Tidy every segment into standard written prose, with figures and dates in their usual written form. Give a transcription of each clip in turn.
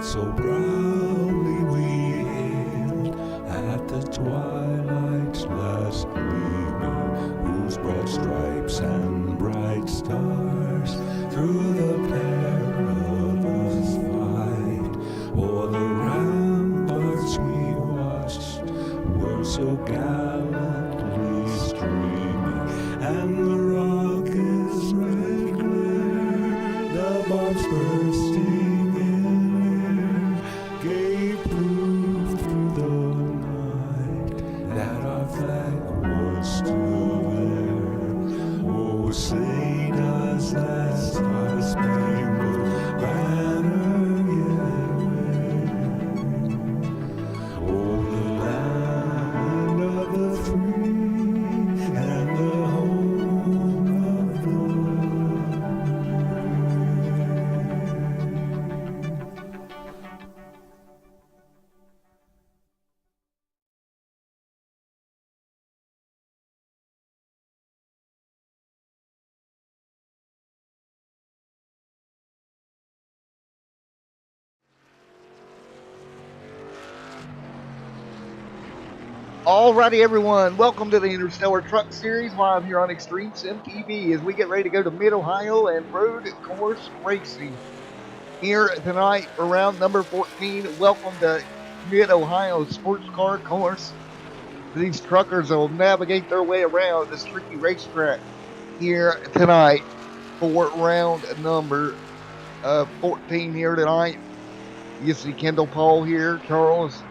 so proudly we hailed at the twilight's last gleaming, whose broad stripes and bright stars through the perilous fight o'er the ramparts we watched were so gallantly streaming, and the rockets' red glare, the bombs bursting in air, Alrighty, everyone. Welcome to the Interstellar Truck Series live here on Extreme Sim TV as we get ready to go to Mid Ohio and road course racing here tonight for round number 14. Welcome to Mid Ohio Sports Car Course. These truckers will navigate their way around this tricky racetrack here tonight for round number 14 here tonight. You see Kendall Paul here, Charles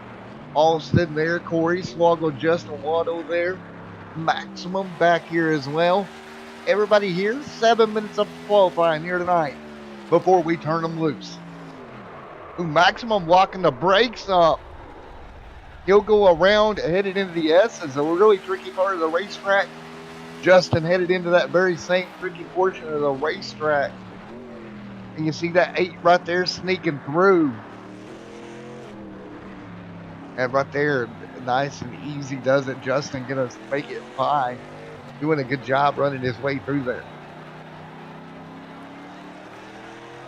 Austin there, Corey Swoggle, Justin Waddle there, Maximum back here as well. Everybody here, 7 minutes of qualifying here tonight before we turn them loose. Ooh, Maximum locking the brakes up. He'll go around headed into the S. It's a really tricky part of the racetrack. Justin headed into that very same tricky portion of the racetrack. And you see that 8 right there sneaking through. And right there, nice and easy does it. Justin gonna make it by. Doing a good job running his way through there.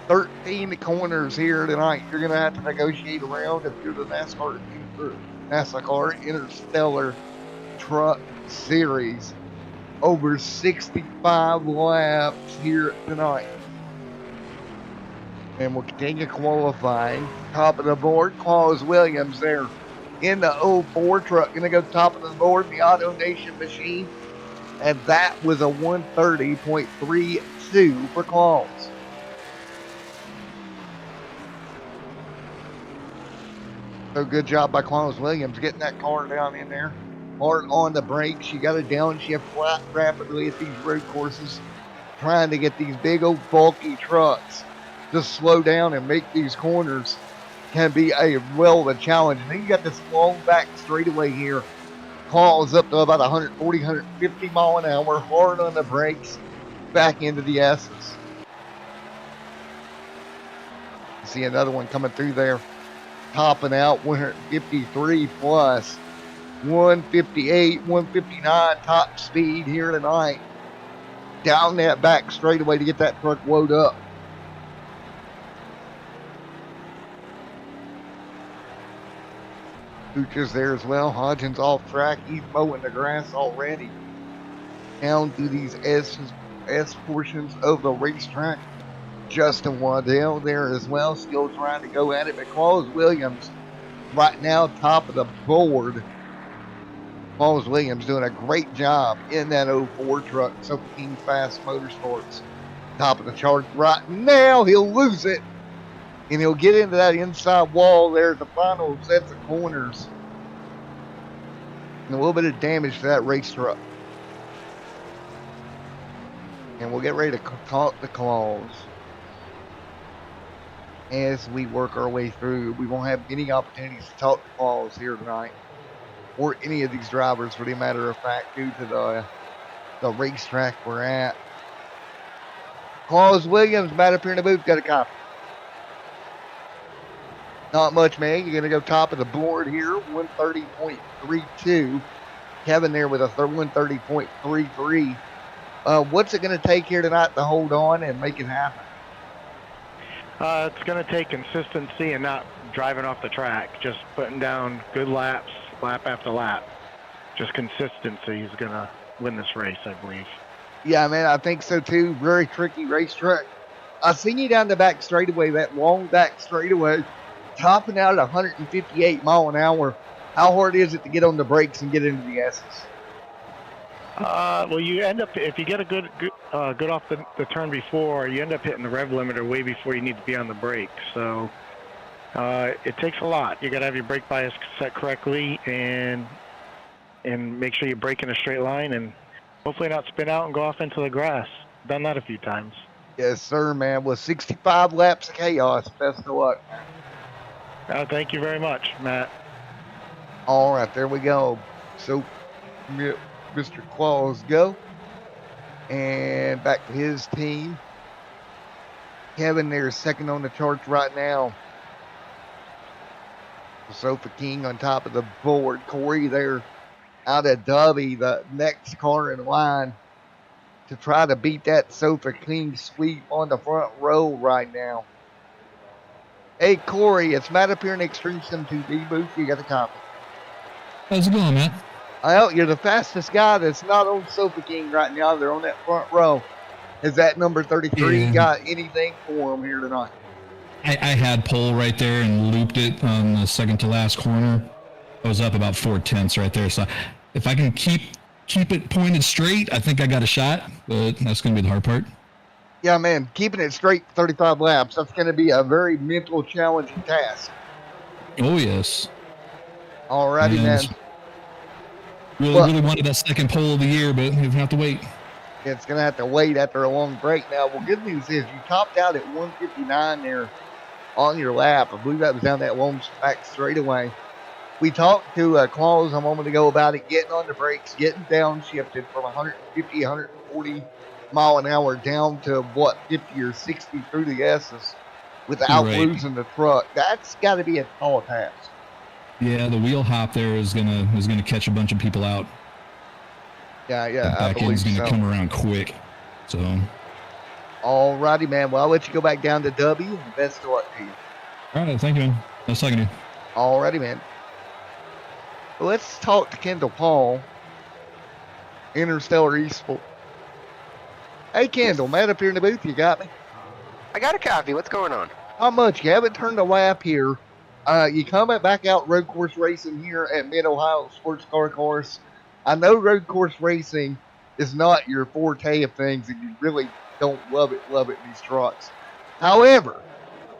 13 corners here tonight. You're gonna have to negotiate around if you're the NASCAR Interstellar Truck Series. Over 65 laps here tonight. And we'll continue qualifying. Top of the board, Claus Williams there in the 04 truck. Gonna go top of the board, the Auto Nation machine. And that was a 130.32 for Claus. So good job by Claus Williams getting that car down in there. Hard on the brakes. She got it down. She flat rapidly at these road courses, trying to get these big old bulky trucks to slow down and make these corners can be a challenge. And then you got this long back straightaway here. Claus up to about 140, 150 mile an hour, hard on the brakes, back into the S's. You see another one coming through there, topping out 153 plus, 158, 159 top speed here tonight. Down that back straightaway to get that truck load up. Kuchar's there as well. Hodgins off track. He's mowing the grass already. Down through these S portions of the racetrack. Justin Waddell there as well. Still trying to go at it. But Claus Williams right now top of the board. Claus Williams doing a great job in that 04 truck. Sofa King Fast Motorsports. Top of the chart right now. He'll lose it. And he'll get into that inside wall there at the final sets of corners. And a little bit of damage to that race truck. And we'll get ready to talk to Claus as we work our way through. We won't have any opportunities to talk to Claus here tonight, or any of these drivers for the matter of fact, due to the racetrack we're at. Claus Williams, back up here in the booth, got a copy. Not much, man. You're going to go top of the board here, 130.32. Kevin there with a 130.33. What's it going to take here tonight to hold on and make it happen? It's going to take consistency and not driving off the track. Just putting down good laps, lap after lap. Just consistency is going to win this race, I believe. Yeah, man, I think so too. Very tricky racetrack. I seen you down the back straightaway, that long back straightaway, topping out at 158 mile an hour. How hard is it to get on the brakes and get into the S's? Well, you end up, if you get a good off the turn before, you end up hitting the rev limiter way before you need to be on the brakes. So it takes a lot. You got to have your brake bias set correctly and make sure you brake in a straight line and hopefully not spin out and go off into the grass. Done that a few times. Yes, sir, man. With 65 laps of chaos, best of luck. Thank you very much, Matt. All right, there we go. So, Mr. Claus go. And back to his team. Kevin there is second on the charts right now. Sofa King on top of the board. Corey there out of Dubby, the next car in line to try to beat that Sofa King sweep on the front row right now. Hey, Corey, it's Matt up here in the Extreme Sim 2D booth. You got the copy. How's it going, Matt? Well, you're the fastest guy that's not on Sofa King right now. They're on that front row. Is that number 33 Yeah. got anything for him here tonight? I had pole right there and looped it on the second to last corner. I was up about 4/10 right there. So if I can keep it pointed straight, I think I got a shot. But that's going to be the hard part. Yeah, man, keeping it straight 35 laps, that's going to be a very mental challenging task. Oh, yes. Alrighty, man. Really wanted that second pole of the year, but you have to wait. It's going to have to wait after a long break now. Well, good news is you topped out at 159 there on your lap. I believe that was down that long back straightaway. We talked to Claus a moment ago about it, getting on the brakes, getting downshifted from 150, 140 mile an hour down to 50 or 60 through the S's without losing the truck. That's got to be a tall task. Yeah, the wheel hop there is gonna catch a bunch of people out. Yeah, the back end's gonna come around quick. So. Alrighty, man. Well, I'll let you go back down to W, and best of luck to you. All right, thank you, man. Nice talking to you. Alrighty, man. Let's talk to Kendall Paul, Interstellar Esports. Hey, Kendall, Matt up here in the booth. You got me? I got a copy. What's going on? Not much. You haven't turned a lap here. You come back out road course racing here at Mid-Ohio Sports Car Course. I know road course racing is not your forte of things, and you really don't love it in these trucks. However,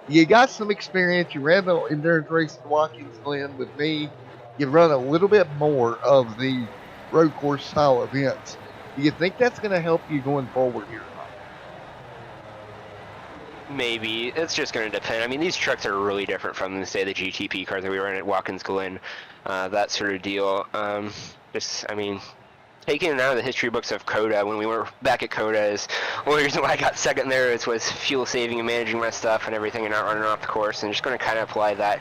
you got some experience. You ran the endurance race in Watkins Glen with me. You've run a little bit more of the road course style events. Do you think that's going to help you going forward here? Maybe. It's just going to depend. I mean, these trucks are really different from, say, the GTP cars that we ran at Watkins Glen, that sort of deal. Taking it out of the history books of COTA, when we were back at COTA, is one reason why I got second there was fuel saving and managing my stuff and everything and not running off the course. And just going to kind of apply that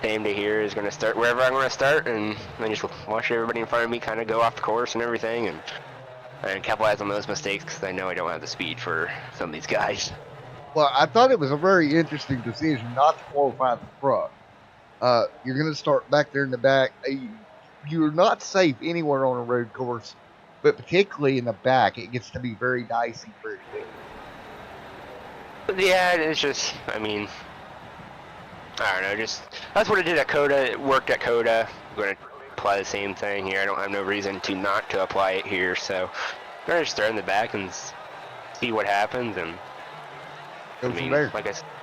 same to here. Is going to start wherever I'm going to start and then just watch everybody in front of me kind of go off the course and everything and capitalize on those mistakes because I know I don't have the speed for some of these guys. Well, I thought it was a very interesting decision not to qualify the truck. You're going to start back there in the back. You're not safe anywhere on a road course, but particularly in the back, it gets to be very dicey very quickly. Yeah, it's just, I don't know, that's what I did at COTA. It worked at COTA. I'm going to apply the same thing here. I don't have no reason to not to apply it here, so I'm going to just start in the back and see what happens. And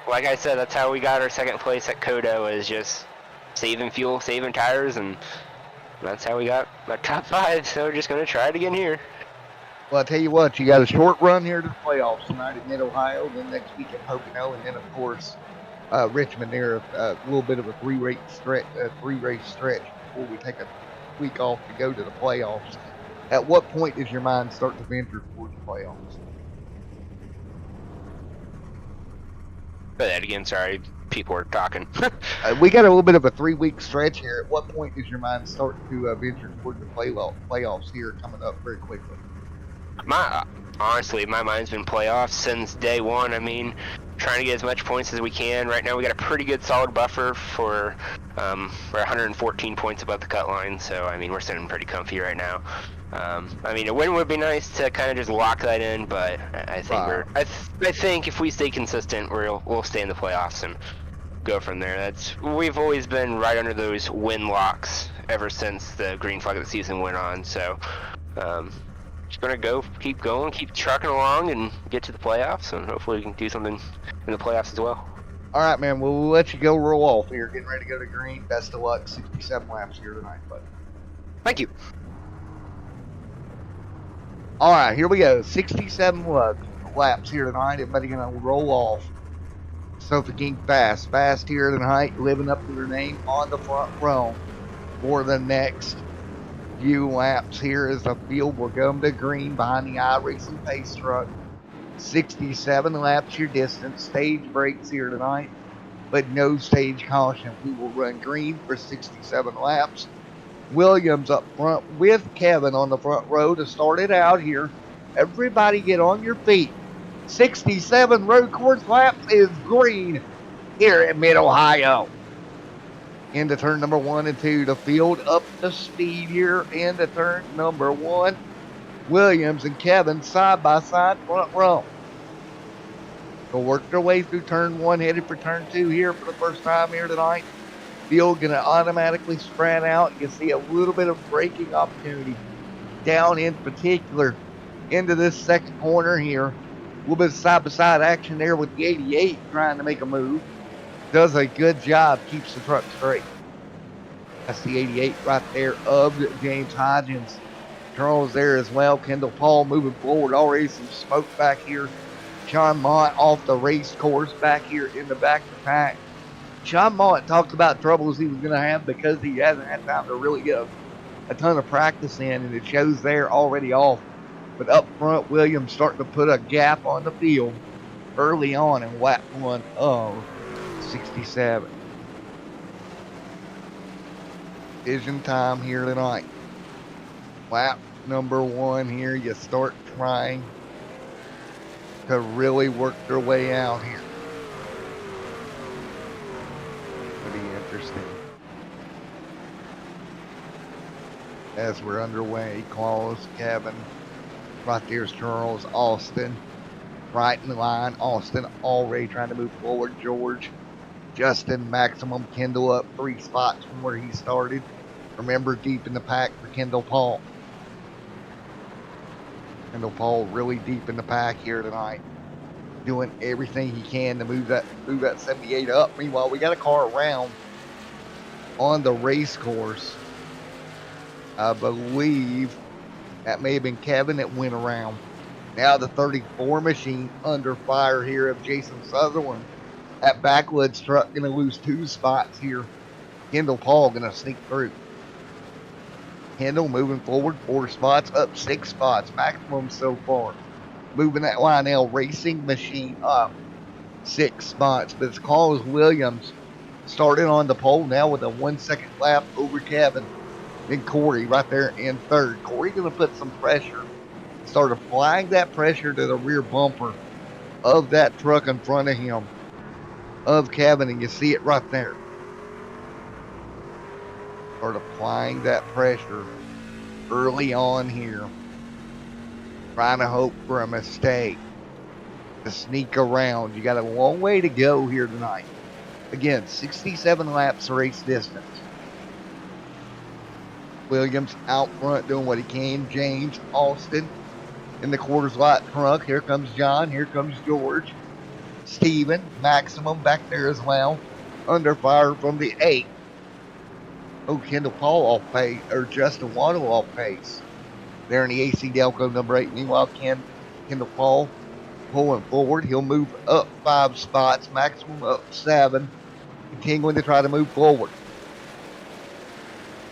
like I said, that's how we got our second place at COTA, was just saving fuel, saving tires, and that's how we got our top 5. So we're just going to try it again here. Well, I tell you what, you got a short run here to the playoffs tonight at Mid-Ohio, then next week at Pocono, and then, of course, Richmond there, a little bit of a three-race stretch before we take a week off to go to the playoffs. At what point does your mind start to venture towards the playoffs? Say that again, sorry. People are talking. We got a little bit of a 3-week stretch here. At what point does your mind start to venture toward the playoffs here coming up very quickly? Honestly, my mind's been playoffs since day one. Trying to get as much points as we can. Right now we got a pretty good solid buffer for we're 114 points above the cut line, so we're sitting pretty comfy right now. A win would be nice to kind of just lock that in, but I think I think if we stay consistent, we'll stay in the playoffs and go from there. We've always been right under those win locks ever since the green flag of the season went on. So just gonna keep going, keep trucking along, and get to the playoffs, and hopefully we can do something in the playoffs as well. All right, man. We'll let you go roll off here. Getting ready to go to green. Best of luck. 67 laps here tonight, bud. Thank you. All right, here we go. 67 laps here tonight. Everybody gonna roll off. Sofa King fast here tonight, living up to their name on the front row for the next few laps here as the field will come to green behind the iRacing pace truck. 67 laps your distance. Stage breaks here tonight, but no stage caution. We will run green for 67 laps. Williams up front with Kevin on the front row to start it out here. Everybody get on your feet. 67 road course laps is green here at Mid-Ohio. into turn number 1 and 2 to field up the speed here into turn number 1. Williams and Kevin side by side front row. They'll work their way through turn 1, headed for turn 2 here for the first time here tonight. Field going to automatically spread out. You see a little bit of braking opportunity down in particular into this second corner here. A little bit of side-by-side action there with the 88 trying to make a move. Does a good job, keeps the truck straight. That's the 88 right there of James Hodgins. Charles there as well. Kendall Paul moving forward. Already some smoke back here. Sean Mott off the race course back here in the back of the pack. Sean Mott talked about troubles he was going to have because he hasn't had time to really get a ton of practice in, and it shows there already off. But up front, Williams starting to put a gap on the field early on in lap 1 of 67. Vision time here tonight. Lap number 1 here, you start trying to really work their way out here. Pretty interesting. As we're underway, Claus, Kevin, right there's Charles, Austin, right in the line. Austin already trying to move forward. George, Justin, Maximum, Kendall up 3 spots from where he started. Remember, deep in the pack for Kendall Paul. Kendall Paul really deep in the pack here tonight, doing everything he can to move that 78 up. Meanwhile, we got a car around on the race course. I believe that may have been Kevin that went around. Now the 34 machine under fire here of Jason Sutherland. That backwoods truck going to lose 2 spots here. Kendall Paul going to sneak through. Kendall moving forward 4 spots, up 6 spots, maximum so far. Moving that Lionel Racing machine up 6 spots. But it's Claus Williams started on the pole now with a 1 second lap over Kevin. Then Corey right there in third. Corey going to put some pressure. Start applying that pressure to the rear bumper of that truck in front of him, of Kevin, and you see it right there. Start applying that pressure early on here. Trying to hope for a mistake to sneak around. You got a long way to go here tonight. Again, 67 laps race distance. Williams out front doing what he can. James, Austin in the quarters light trunk. Here comes John. Here comes George. Steven, Maximum back there as well. Under fire from the 8. Oh, Kendall Paul off pace, or Justin Waddle off pace. There in the AC Delco number 8. Meanwhile, Kendall Paul pulling forward. He'll move up 5 spots. Maximum up 7. Continuing to try to move forward.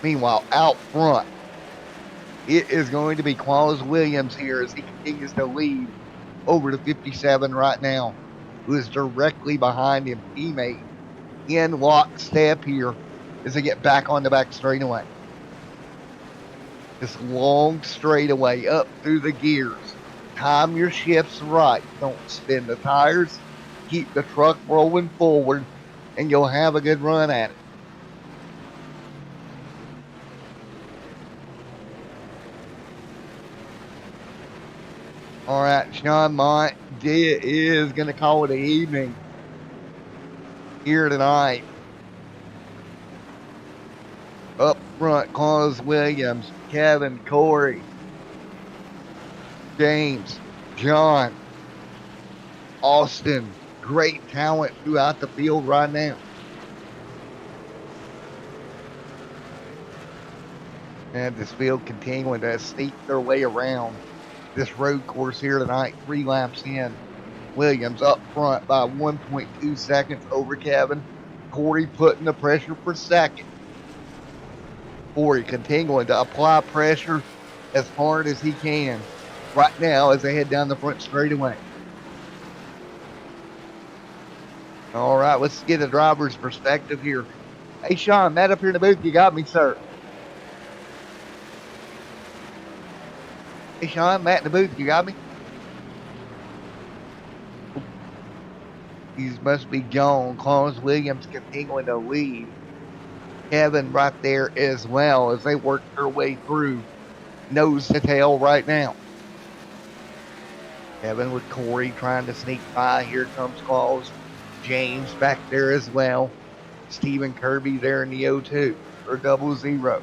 Meanwhile, out front, it is going to be Claus Williams here as he continues to lead over to 57 right now, who is directly behind him. Teammate in lockstep here as they get back on the back straightaway. This long straightaway up through the gears. Time your shifts right. Don't spin the tires. Keep the truck rolling forward, and you'll have a good run at it. All right, Sean Mott is going to call it an evening here tonight. Up front, Claus Williams, Kevin, Corey, James, John, Austin. Great talent throughout the field right now. And this field continuing to sneak their way around this road course here tonight. 3 laps in. Williams up front by 1.2 seconds over Kevin. Corey putting the pressure for second. Corey continuing to apply pressure as hard as he can right now as they head down the front straightaway. All right, let's get a driver's perspective here. Hey, Sean, Matt up here in the booth. You got me, sir. Hey, Sean, Matt in the booth. You got me? He must be gone. Claus Williams continuing to lead Kevin right there as well as they work their way through nose to tail right now. Kevin with Corey trying to sneak by. Here comes Claus. James back there as well. Stephen Kirby there in the 0-2 or 00.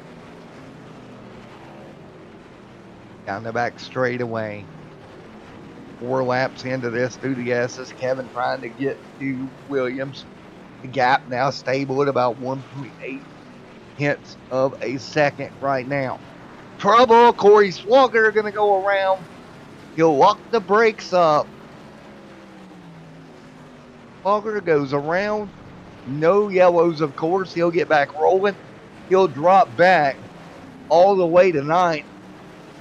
Down the back straightaway. 4 laps into this through the S's. Kevin trying to get to Williams. The gap now stable at about 1.8 tenths of a second right now. Trouble. Corey Swagger going to go around. He'll lock the brakes up. Swagger goes around. No yellows, of course. He'll get back rolling. He'll drop back all the way to 9th.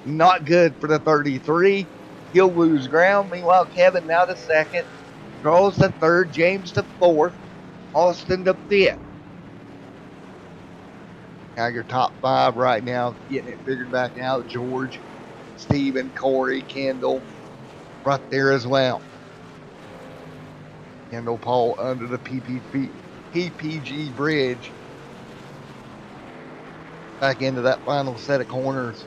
Not good for the 33. He'll lose ground. Meanwhile, Kevin now to 2nd. Charles to 3rd. James to 4th. Austin to 5th. Now your top 5 right now, getting it figured back out. George, Stephen, Corey, Kendall, right there as well. Kendall Paul under the PPG bridge. Back into that final set of corners.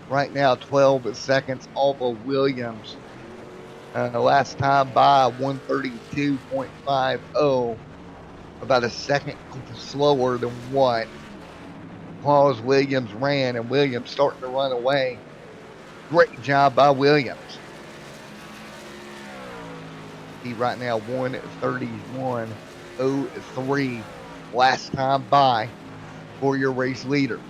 Right now, 12 seconds off of Williams. Last time by 132.50. About a second slower than what Claus Williams ran, and Williams starting to run away. Great job by Williams. He right now 1:31.03 last time by for your race leader.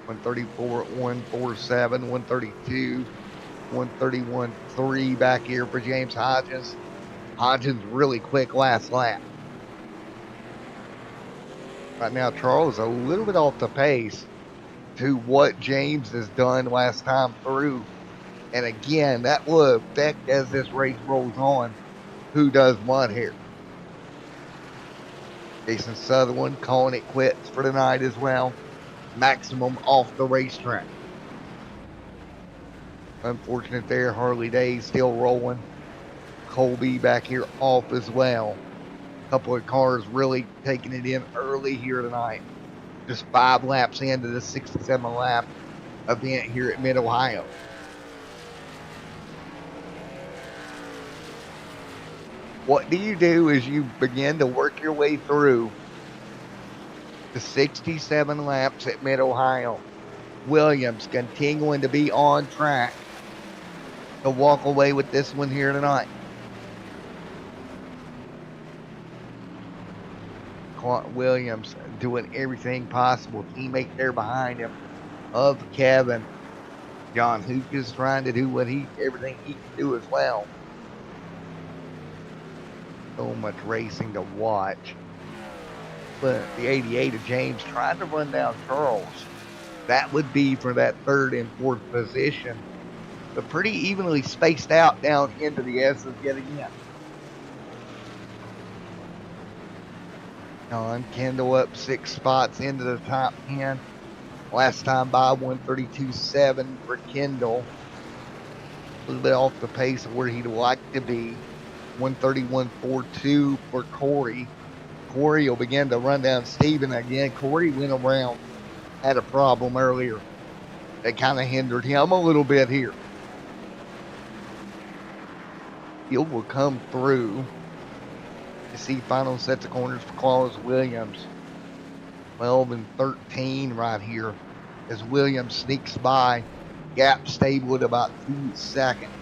1:34.147, 1:32, 1:31.3 back here for James Hodges. Hodges really quick last lap. Right now, Charles a little bit off the pace to what James has done last time through. And again, that will affect as this race rolls on who does what here. Jason Sutherland calling it quits for tonight as well. Maximum off the racetrack. Unfortunate there. Harley Day still rolling. Colby back here off as well. A couple of cars really taking it in early here tonight. Just 5 laps into the 67 lap event here at Mid-Ohio. What do you do as you begin to work your way through the 67 laps at Mid-Ohio? Williams continuing to be on track to walk away with this one here tonight. Williams doing everything possible. Teammate there behind him of Kevin. John Hook is trying to do everything he can do as well. So much racing to watch. But the 88 of James trying to run down Charles. That would be for that 3rd and 4th position. But pretty evenly spaced out down into the S's yet again. John Kendall up 6 spots into the top 10. Last time by 132.7 for Kendall. A little bit off the pace of where he'd like to be. 131.42 for Corey. Corey will begin to run down Steven again. Corey went around, had a problem earlier that kind of hindered him a little bit here. Field will come through. You see final sets of corners for Claus Williams. 12 and 13 right here as Williams sneaks by. Gap stable at about 2 seconds.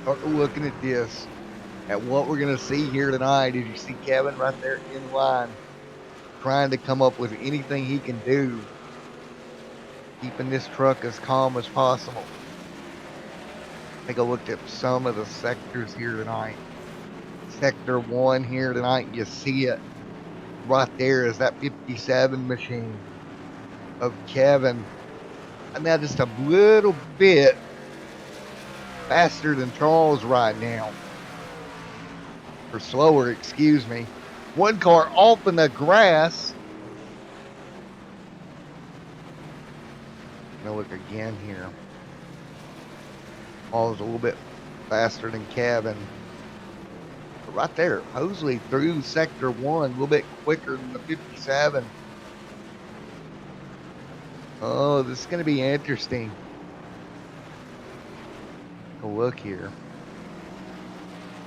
Start looking at this, at what we're going to see here tonight. As you see Kevin right there in line, trying to come up with anything he can do, keeping this truck as calm as possible. Take a look at some of the sectors here tonight. Sector 1 here tonight, you see it right there is that 57 machine of Kevin. And now just a little bit faster than Charles right now. Or slower, excuse me. One car off in the grass. Now look again here. Paul's a little bit faster than Kevin. Right there, Mosley through sector 1 a little bit quicker than the 57. Oh, this is going to be interesting. Take a look here.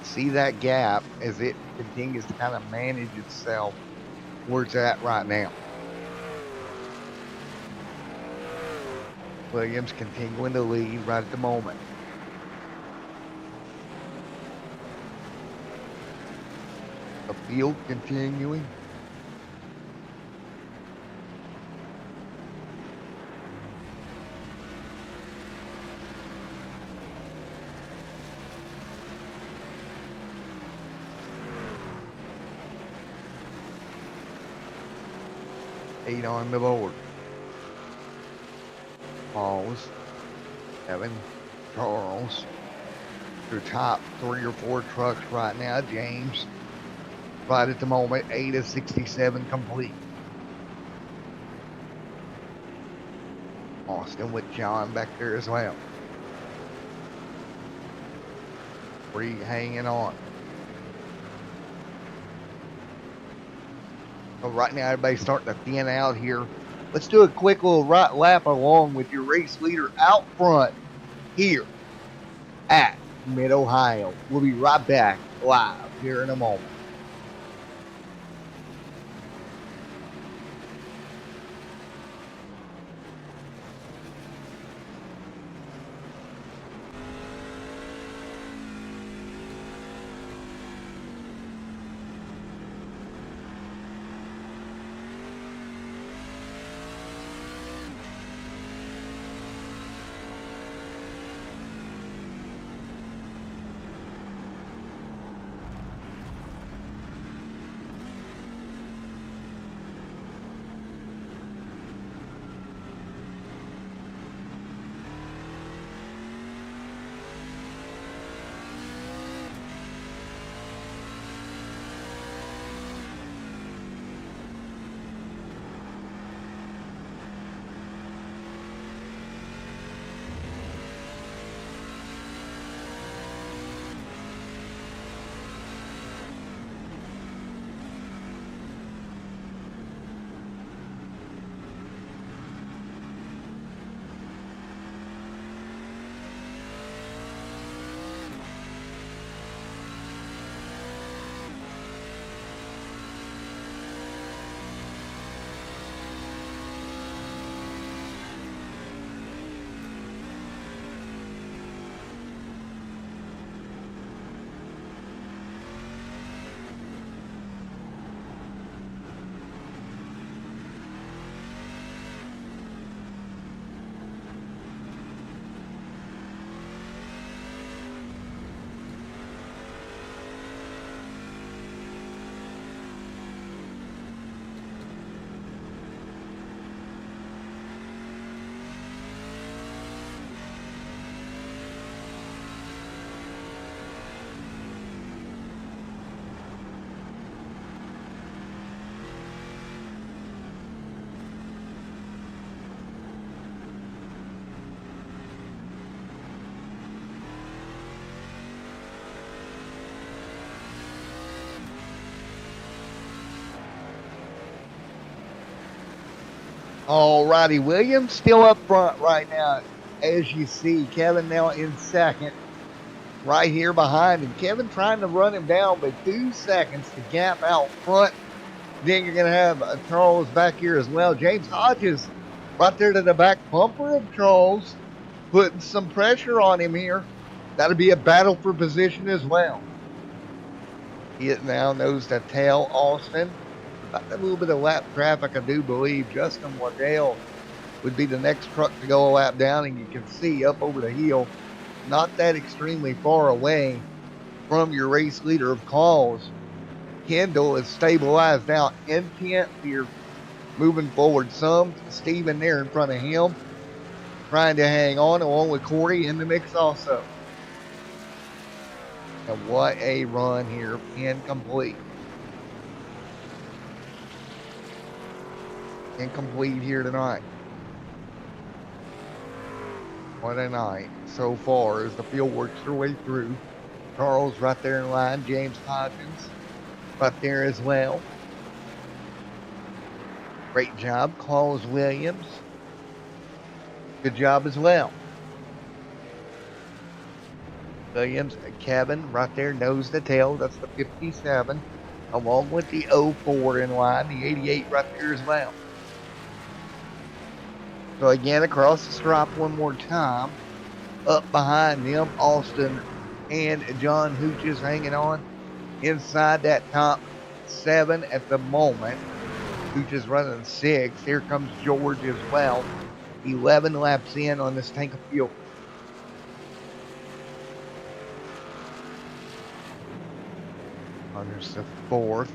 See that gap as it continues to kind of manage itself where it's at right now. Williams continuing to lead right at the moment. The field continuing. Eight on the board. Pause. Kevin, Charles. Your top 3 or 4 trucks right now. James, right at the moment, 8 of 67 complete. Austin with John back there as well. 3 hanging on. So right now, everybody's starting to thin out here. Let's do a quick little right lap along with your race leader out front here at Mid-Ohio. We'll be right back live here in a moment. Alrighty, Williams still up front right now. As you see, Kevin now in second. Right here behind him. Kevin trying to run him down, but 2 seconds to gap out front. Then you're going to have Charles back here as well. James Hodges right there to the back bumper of Charles, putting some pressure on him here. That'll be a battle for position as well. He now knows to tail Austin. About a little bit of lap traffic, I do believe. Justin Waddell would be the next truck to go a lap down, and you can see up over the hill, not that extremely far away from your race leader of calls. Kendall is stabilized now in 10th here, moving forward some. Steven there in front of him, trying to hang on, along with Corey in the mix also. And what a run here, incomplete. Incomplete here tonight. What a night so far as the field works their way through. Charles right there in line. James Hodgins right there as well. Great job. Claus Williams. Good job as well. Williams, Kevin right there, nose to tail. That's the 57. Along with the 04 in line, the 88 right there as well. So again, across the stripe one more time. Up behind them, Austin and John Hooch is hanging on inside that top 7 at the moment. Hooch is running 6. Here comes George as well. 11 laps in on this tank of fuel. Hunter's the 4th,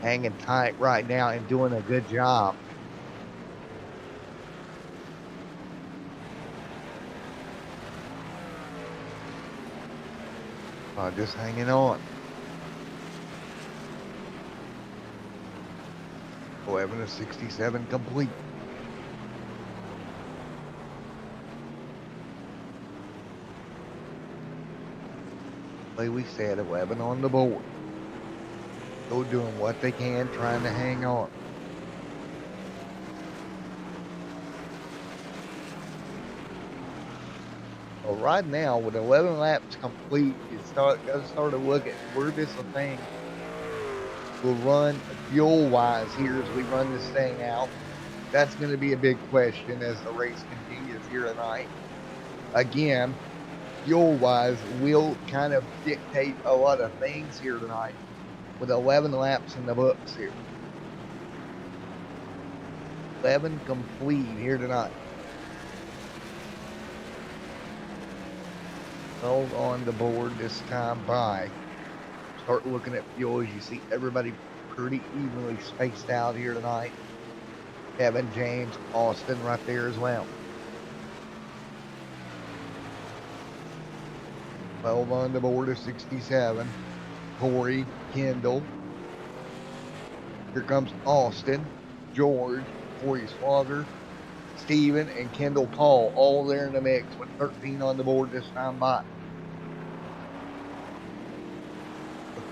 hanging tight right now and doing a good job. Just hanging on. 11 of 67 complete. Like we said, 11 on the board. Still doing what they can, trying to hang on. Well, right now, with 11 laps complete, you got to start to look at where this thing will run fuel-wise here as we run this thing out. That's going to be a big question as the race continues here tonight. Again, fuel-wise will kind of dictate a lot of things here tonight with 11 laps in the books here. 11 complete here tonight. 12 on the board this time by. Start looking at fuel as you see everybody pretty evenly spaced out here tonight. Kevin, James, Austin right there as well. 12 on the board of 67. Corey, Kendall. Here comes Austin, George, Corey Swagger, Steven, and Kendall Paul, all there in the mix with 13 on the board this time by.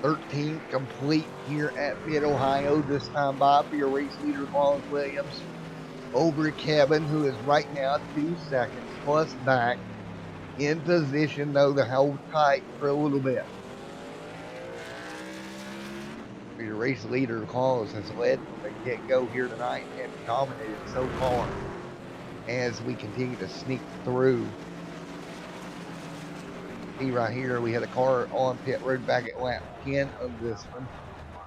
13 complete here at Mid-Ohio this time by for your race leader, Claus Williams. Over Kevin, who is right now 2 seconds plus back. In position, though, to hold tight for a little bit. Your race leader, Claus, has led from the get-go here tonight and dominated so far as we continue to sneak through. See right here, we had a car on pit road back at lap 10 of this one.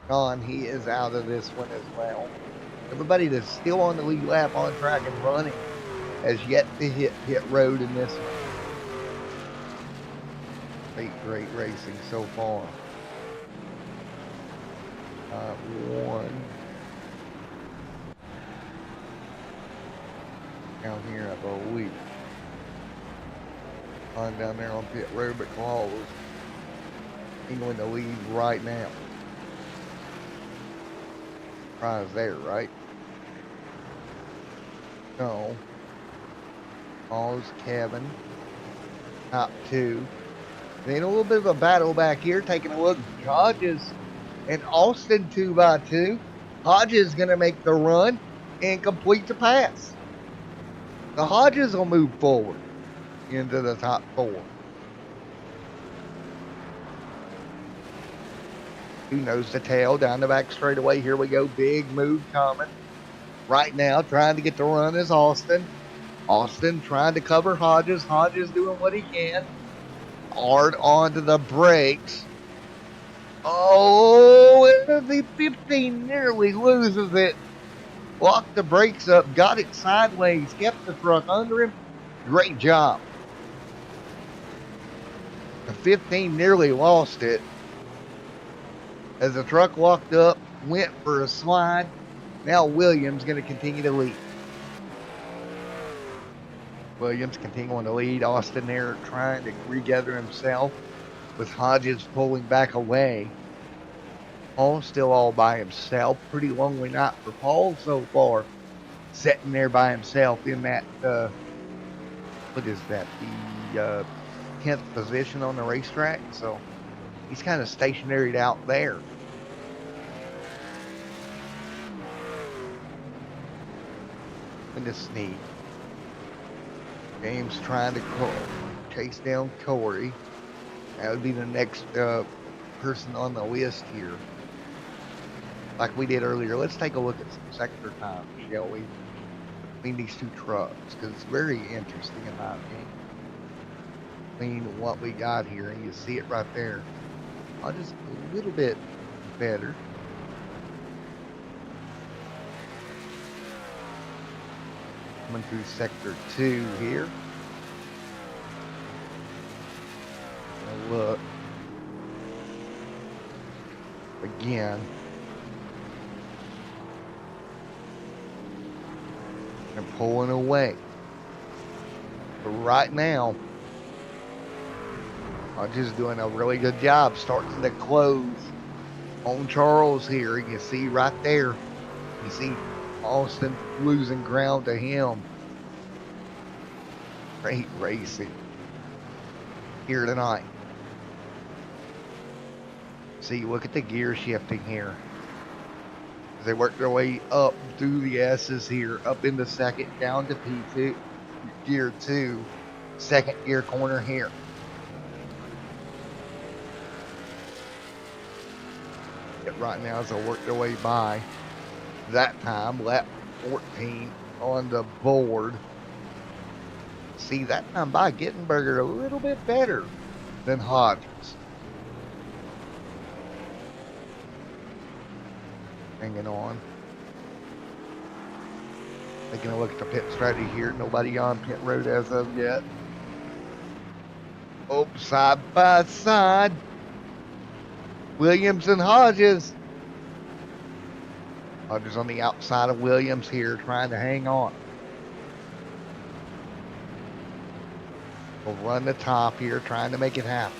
Don, he is out of this one as well. Everybody that's still on the lead lap on track and running has yet to hit pit road in this one. Great racing so far. One down here, I believe. On down there on pit road, but Claus is going to lead right now. Prize there, right? No. Claus, Kevin, top 2. Then a little bit of a battle back here. Taking a look, Hodges and Austin 2x2. Hodges is going to make the run and complete the pass. The Hodges will move forward into the top 4. Who knows the tail down the back straightaway? Here we go. Big move coming. Right now, trying to get the run is Austin. Austin trying to cover Hodges. Hodges doing what he can. Hard onto the brakes. Oh, the 15 nearly loses it. Locked the brakes up, got it sideways, kept the truck under him. Great job. The 15 nearly lost it. As the truck locked up, went for a slide. Now Williams going to continue to lead. Williams continuing to lead. Austin there trying to regather himself with Hodges pulling back away. Paul still all by himself. Pretty lonely night for Paul so far. Sitting there by himself in that, what is that? The 10th position on the racetrack. So He's kind of stationaried out there. In the sneak. James trying to chase down Corey. That would be the next person on the list here. Like we did earlier. Let's take a look at some sector time, shall we? Between these two trucks, because it's very interesting in my opinion. Between what we got here, and you see it right there. Just a little bit better. Coming through sector 2 here. Now look. Again. And pulling away. But right now, I'm just doing a really good job starting to close on Charles here. You see right there. You see Austin losing ground to him. Great racing here tonight. See, look at the gear shifting here. They work their way up through the S's here, up into second, down to P2, gear 2, second gear corner here. Right now as they work their way by. That time, lap 14 on the board. See, that time by Gittenberger a little bit better than Hodges. Hanging on. Taking a look at the pit strategy here. Nobody on pit road as of yet. Oh, side by side. Williams and Hodges. Hodges on the outside of Williams here, trying to hang on. We'll run the top here, trying to make it happen.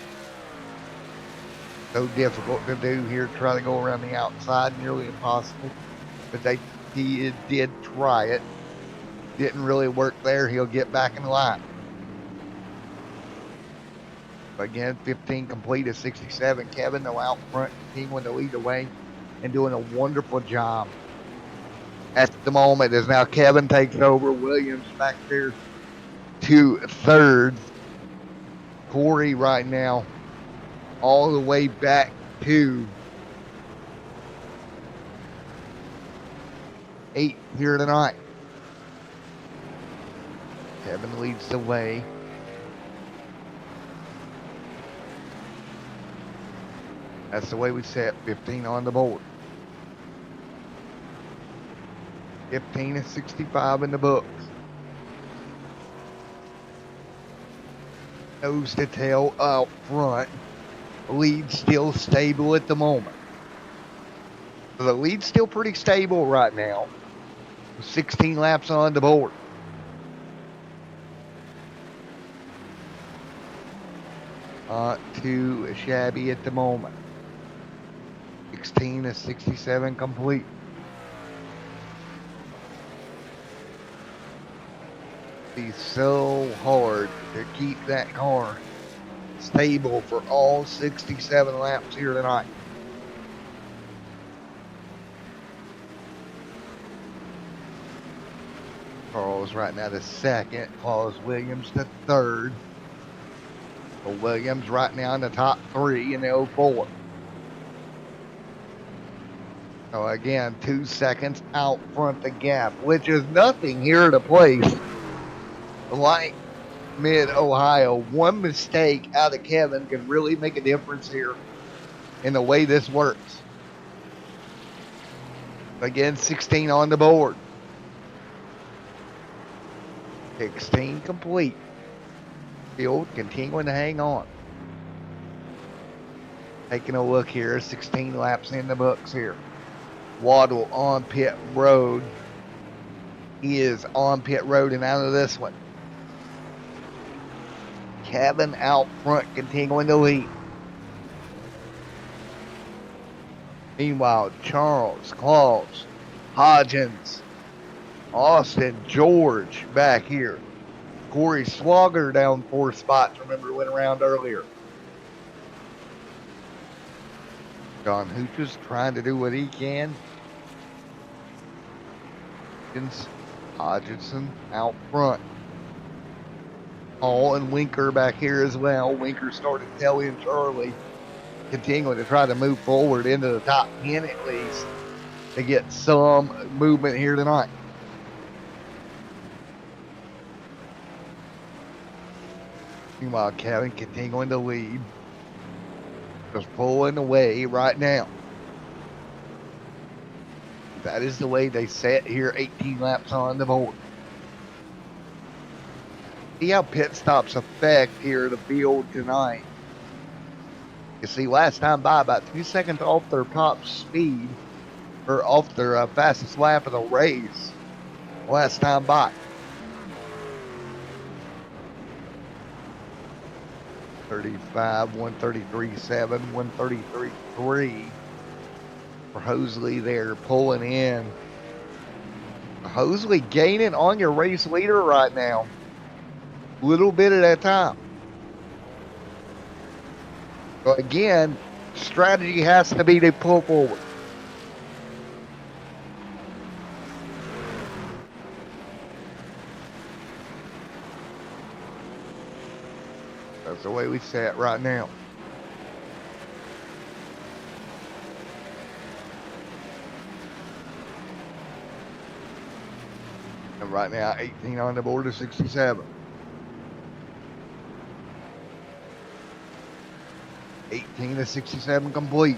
So difficult to do here, try to go around the outside, nearly impossible. But he did try it. Didn't really work there. He'll get back in line. Again, 15 complete of 67. Kevin, though, out front, continuing to lead the way and doing a wonderful job at the moment as now Kevin takes over. Williams back there to third. Corey right now all the way back to 8 here tonight. Kevin leads the way. That's the way we set 15 on the board. 15 and 65 in the books. Nose to tail up front. Lead still stable at the moment. So the lead's still pretty stable right now. 16 laps on the board. Not too shabby at the moment. 16 to 67 complete. It's so hard to keep that car stable for all 67 laps here tonight. Charles right now to second. Carlos Williams to third. So Williams right now in the top 3 in the 04. So again, 2 seconds out front the gap, which is nothing here to place. Like Mid-Ohio, one mistake out of Kevin can really make a difference here in the way this works. Again, 16 on the board. 16 complete. Field continuing to hang on. Taking a look here, 16 laps in the books here. Waddle on pit road. He is on pit road and out of this one. Kevin out front continuing to lead. Meanwhile, Charles, Claus, Hodgins, Austin, George back here. Corey Swagger down 4 spots. Remember, went around earlier. John Hooch is trying to do what he can. Hodgson out front. Hall and Winker back here as well. Winker started tail inch early, continuing to try to move forward into the top 10 at least to get some movement here tonight. Meanwhile, Kevin continuing to lead. Just pulling away right now. That is the way they set here, 18 laps on the board. See how pit stops affect here the field tonight. You see, last time by about 2 seconds off their top speed, or off their fastest lap of the race. Last time by. 135, 133.7, 133.3 for Hosley there pulling in. Hosley gaining on your race leader right now. Little bit at a time. So again, strategy has to be to pull forward. That's the way we set right now. And right now, 18 on the board to 67. 18 to 67 complete.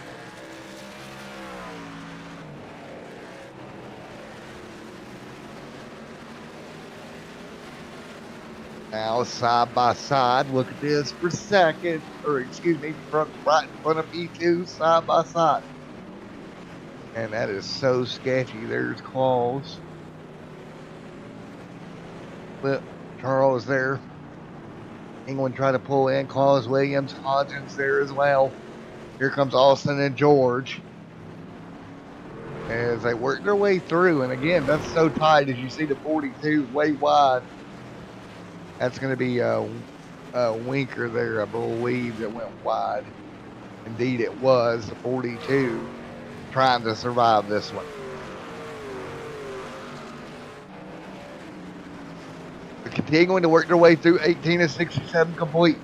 Now side by side, look at this for second, or excuse me, right in front of P2, side by side. And that is so sketchy. There's Claus. Flip Charles there. England trying to pull in. Claus Williams, Hodgins there as well. Here comes Austin and George as they work their way through. And again, that's so tight as you see the 42 way wide. That's going to be a Winker there, I believe, that went wide. Indeed, it was the 42 trying to survive this one. They're continuing to work their way through 18 to 67 complete.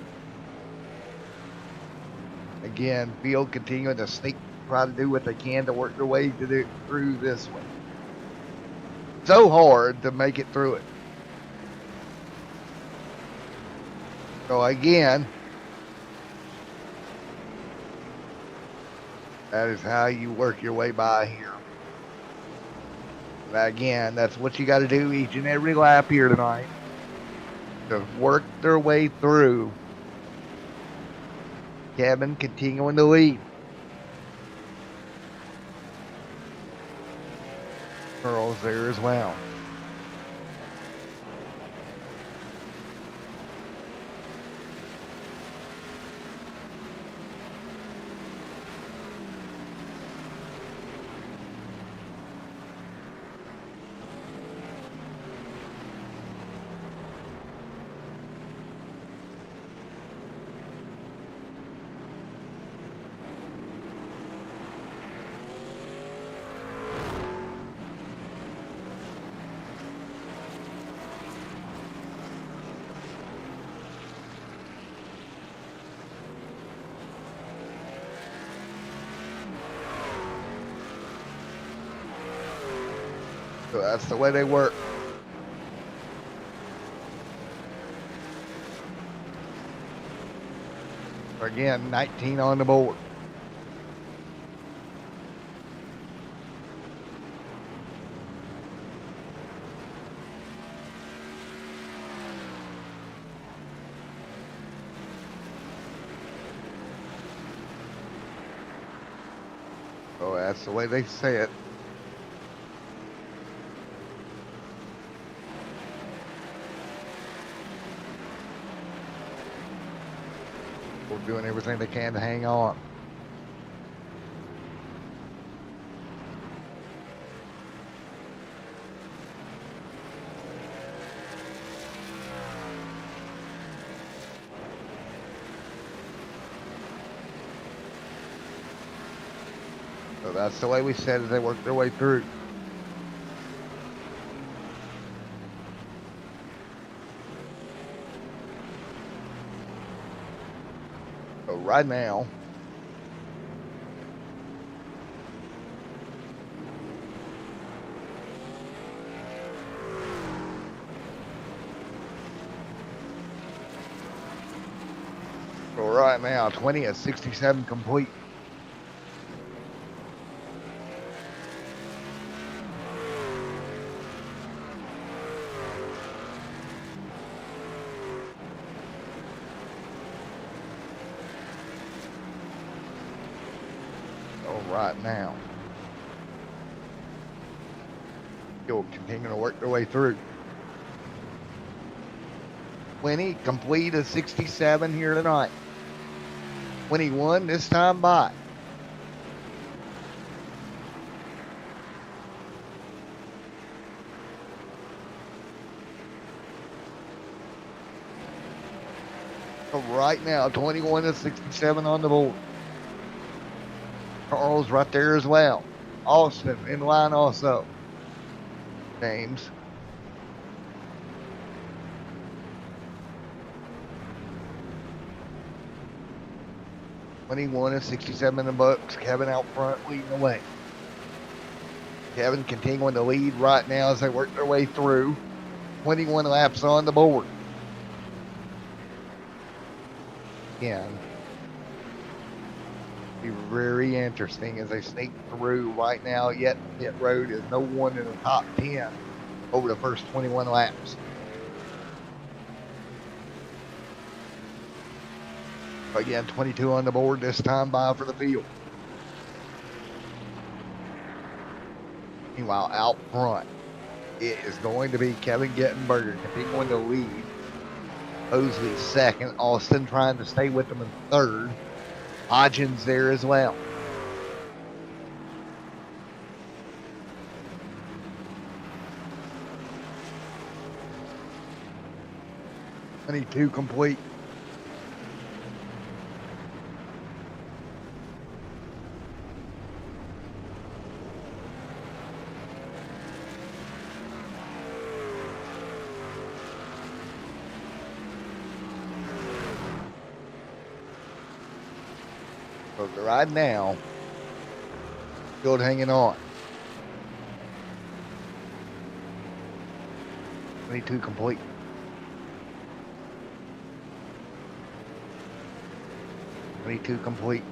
Again, field continuing to sneak, try to do what they can to work their way through this one. So hard to make it through it. So again, that is how you work your way by here. But again, that's what you got to do each and every lap here tonight. To work their way through. Kevin continuing to lead. Earl's there as well. So that's the way they work. Again, 19 on the board. So that's the way they say it. Doing everything they can to hang on. So that's the way we said as they work their way through. So right now, so right now, 20 of 67 complete. So right now, still continuing to work their way through. 20 complete of 67 here tonight. 21 this time by. So right now, 21 to 67 on the board. Carl's right there as well. Austin in line also. James. (21 of 67 in the books. Kevin out front leading the way. Kevin continuing to lead right now as they work their way through. 21 laps on the board. Again, be very interesting as they sneak through right now. Yet pit road is no one in the top 10 over the first 21 laps. Again, 22 on the board this time by for the field. Meanwhile, out front, it is going to be Kevin Gettenberger continuing to lead. Mosley second. Austin trying to stay with them in third. Hodgins there as well. (22) complete. So right now, still hanging on. 22 complete. Complete.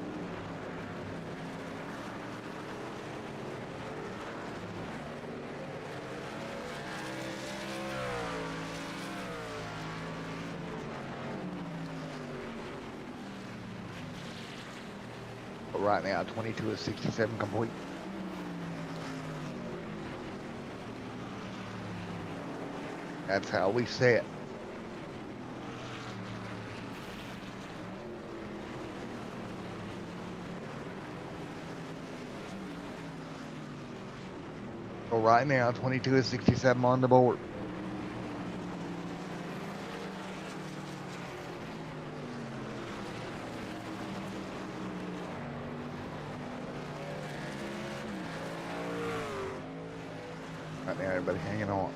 But right now, 22 of 67 complete. That's how we say it. So right now, 22 of 67 on the board. Right now, everybody hanging on.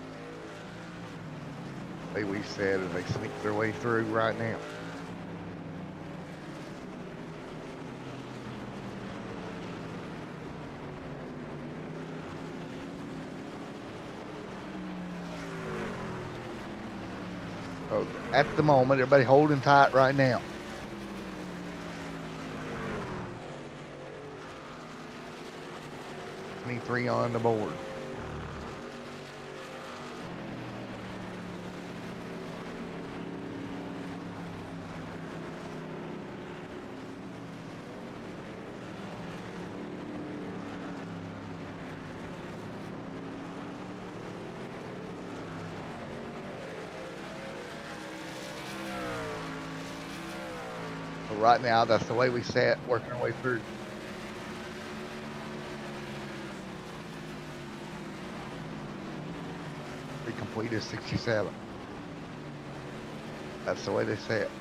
Like we said, as they sneak their way through right now. So at the moment, everybody holding tight right now. (23) on the board. So right now, that's the way we say it, working our way through. Complete is 67. That's the way they say it.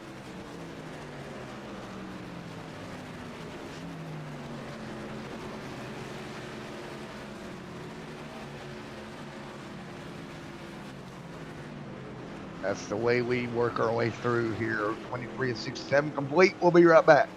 That's the way we work our way through here. 23 of 67 complete. We'll be right back.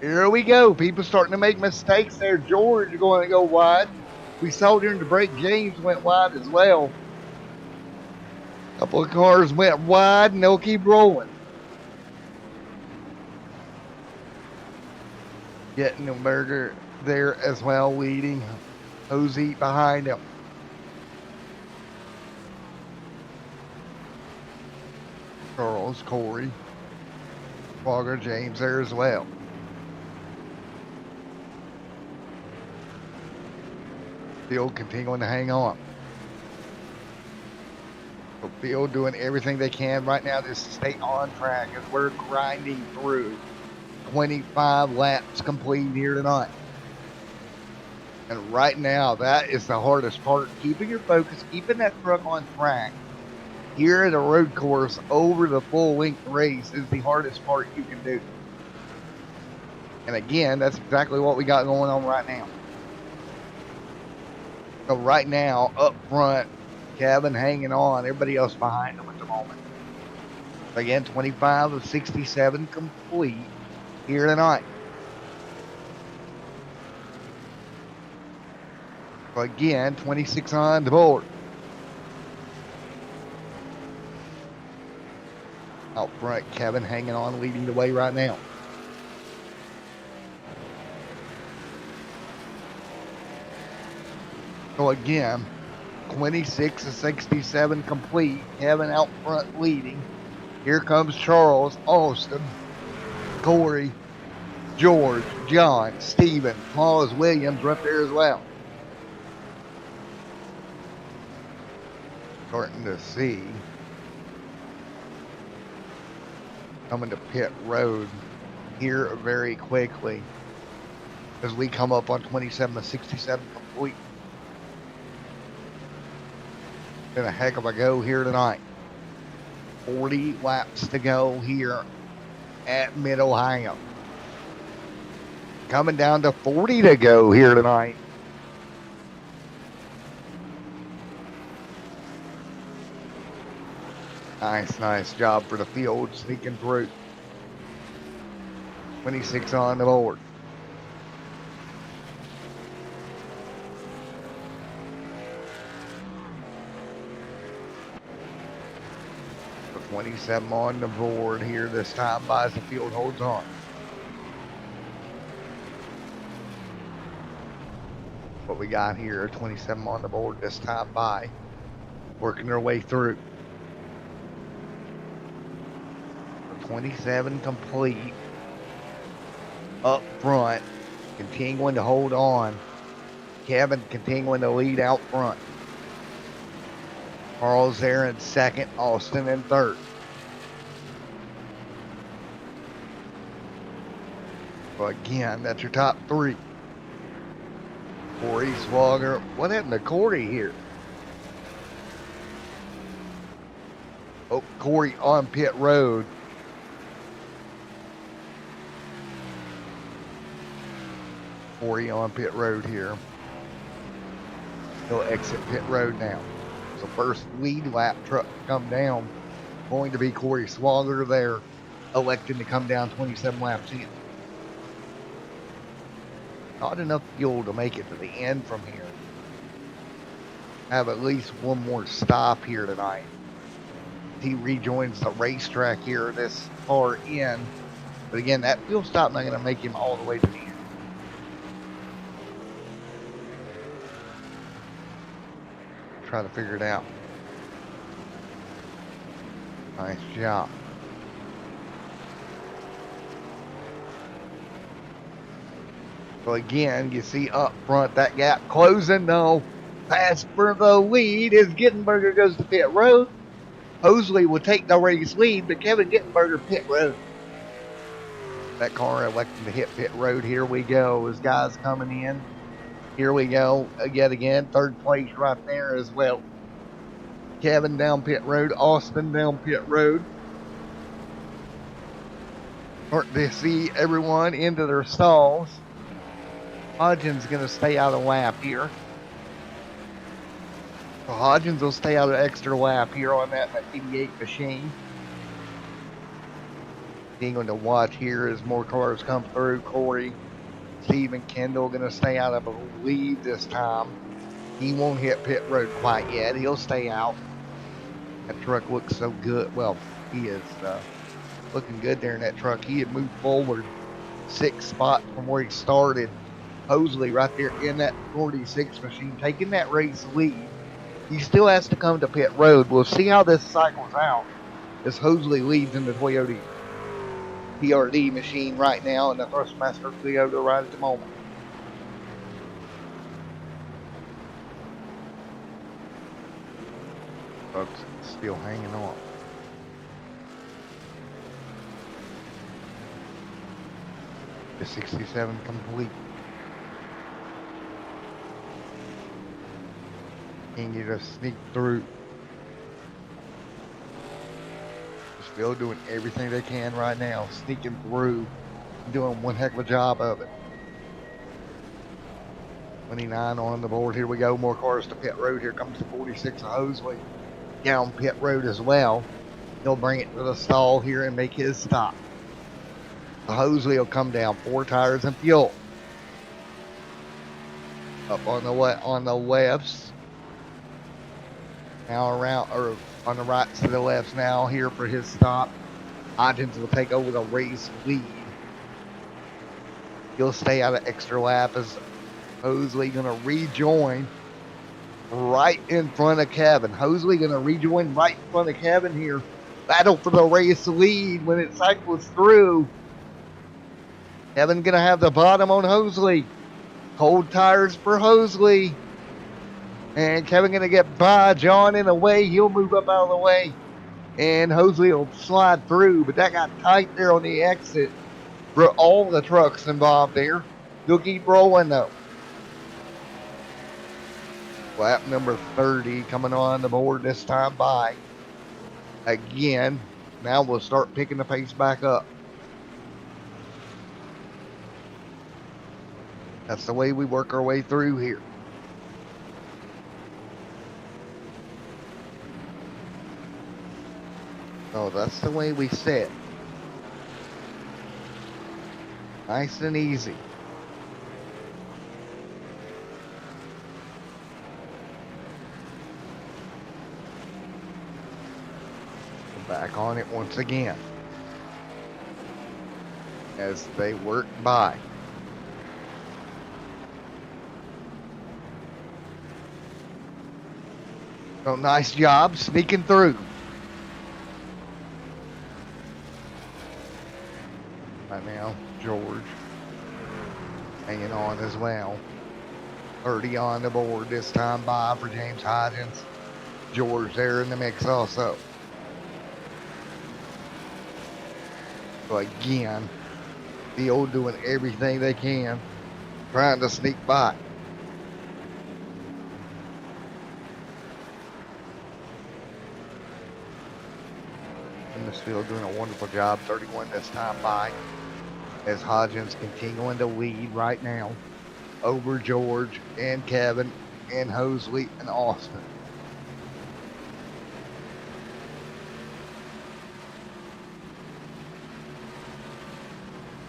Here we go. People starting to make mistakes there. George going to go wide. We saw during the break, James went wide as well. A couple of cars went wide, and they'll keep rolling. Gettenberger there as well, leading. Hosey behind him. Charles, Corey, Fogger, James there as well. Field continuing to hang on. So Field doing everything they can right now to stay on track as we're grinding through 25 laps complete here tonight. And right now, that is the hardest part. Keeping your focus, keeping that truck on track here at a road course over the full length race is the hardest part you can do. And again, that's exactly what we got going on right now. So right now, up front, Kevin hanging on, everybody else behind him at the moment. Again, 25 of 67 complete here tonight. So again, 26 on the board. Out front, Kevin hanging on, leading the way right now. So again, 26 of 67 complete. Kevin out front leading. Here comes Charles, Austin, Corey, George, John, Steven, Paul's Williams right there as well. Starting to see coming to pit road here very quickly as we come up on 27 of 67 complete. Been a heck of a go here tonight. 40 laps to go here at Mid-Ohio. Coming down to 40 to go here tonight. Nice job for the field sneaking through. 26 on the board. So 27 on the board here this time. Buys the field holds on. what we got here. 27 on the board this time by. Working their way through. 27 complete. Up front. Continuing to hold on. Kevin continuing to lead out front. Carl's there in second. Austin in third. So again, that's your top three. Corey Swagger. What happened to Corey here? Oh, Corey on pit road. Corey on pit road here. He'll exit pit road now. So first lead lap truck to come down. Going to be Corey Swagger there. Electing to come down 27 laps in. Not enough fuel to make it to the end from here. Have at least one more stop here tonight. He rejoins the racetrack here this far in. But again, that fuel stop not going to make him all the way to the end. Try to figure it out. Nice job. So again, you see up front that gap closing. No, pass for the lead as Gittenberger goes to pit road. Hosley will take the race lead, but Kevin Gittenberger pit road. That car electing to hit pit road. Here we go as guys coming in. Here we go yet again. Third place right there as well. Kevin down pit road. Austin down pit road. Start to see everyone into their stalls. Hodgins going to stay out of lap here. So Hodgins will stay out of extra lap here on that 88 machine. Being going to watch here as more cars come through. Corey, Steve, and Kendall going to stay out, I believe, this time. He won't hit pit road quite yet. He'll stay out. That truck looks so good. Well, he is looking good there in that truck. He had moved forward 6 spots from where he started. Hosley right there in that 46 machine, taking that race lead. He still has to come to pit road. We'll see how this cycles out as Hosley leads in the Toyota PRD machine right now in the Thrustmaster Toyota right at the moment. Folks, still hanging on. The 67 complete. Continue to sneak through. Still doing everything they can right now, sneaking through, doing one heck of a job of it. 29 on the board. Here we go. More cars to pit road. Here comes the 46 of Hosley down pit road as well. He'll bring it to the stall here and make his stop. The Hosley will come down. 4 tires and fuel. Up on the lefts. Now around, or on the right to the left now here for his stop. Hodgins will take over the race lead. He'll stay out of extra lap as Hosley going to rejoin right in front of Kevin. Hosley going to rejoin right in front of Kevin here. Battle for the race lead when it cycles through. Kevin going to have the bottom on Hosley. Cold tires for Hosley. And Kevin going to get by John in a way. He'll move up out of the way. And Hosley will slide through. But that got tight there on the exit for all the trucks involved there. He'll keep rolling though. Lap number 30 coming on the board this time by. Again, now we'll start picking the pace back up. That's the way we work our way through here. So that's the way we sit. Nice and easy. Back on it once again as they work by. So nice job sneaking through. Right now, George hanging on as well. 30 on the board this time by for James Hodgins. George there in the mix also. So again, Field doing everything they can, trying to sneak by. And this Field doing a wonderful job. 31 this time by, as Hodgins continuing to lead right now over George and Kevin and Hosley and Austin.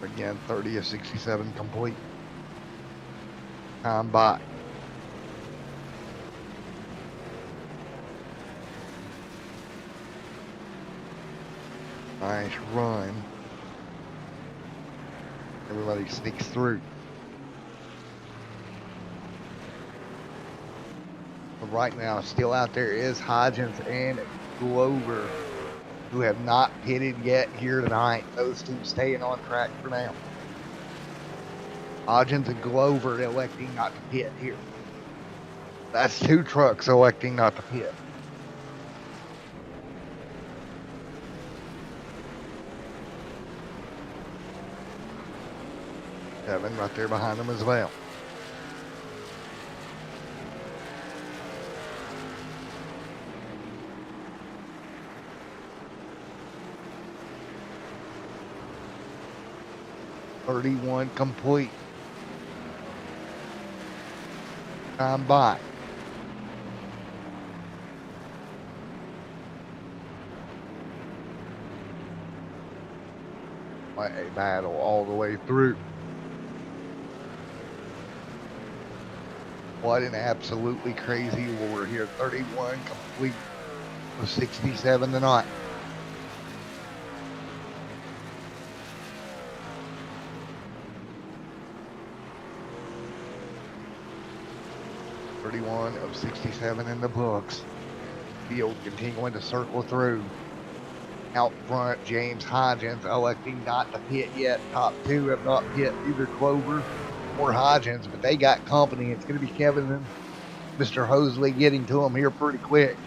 Again, 30 of 67 complete. Time by. Nice run. Everybody sneaks through. But right now, still out there is Hodgins and Glover, who have not pitted yet here tonight. Those two staying on track for now. Hodgins and Glover electing not to pit here. That's two trucks electing not to pit. Kevin right there behind them as well. .31 complete. Time by. What a battle all the way through. What an absolutely crazy war here. 31 complete with 67 tonight. Of 67 in the books. Field continuing to circle through. Out front, James Hodgins electing not to pit yet. Top two have not pit either Clover or Hodgins, but they got company. It's going to be Kevin and Mr. Hosley getting to them here pretty quick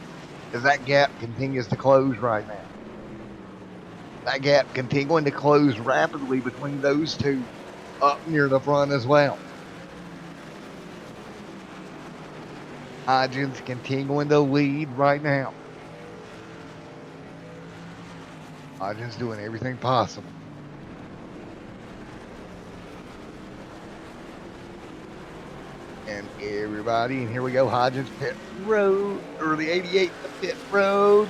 as that gap continues to close right now. That gap continuing to close rapidly between those two up near the front as well. Hodgins continuing to lead right now. Hodgins doing everything possible. And everybody, and here we go, Hodgins pit road, or the 88 to pit road.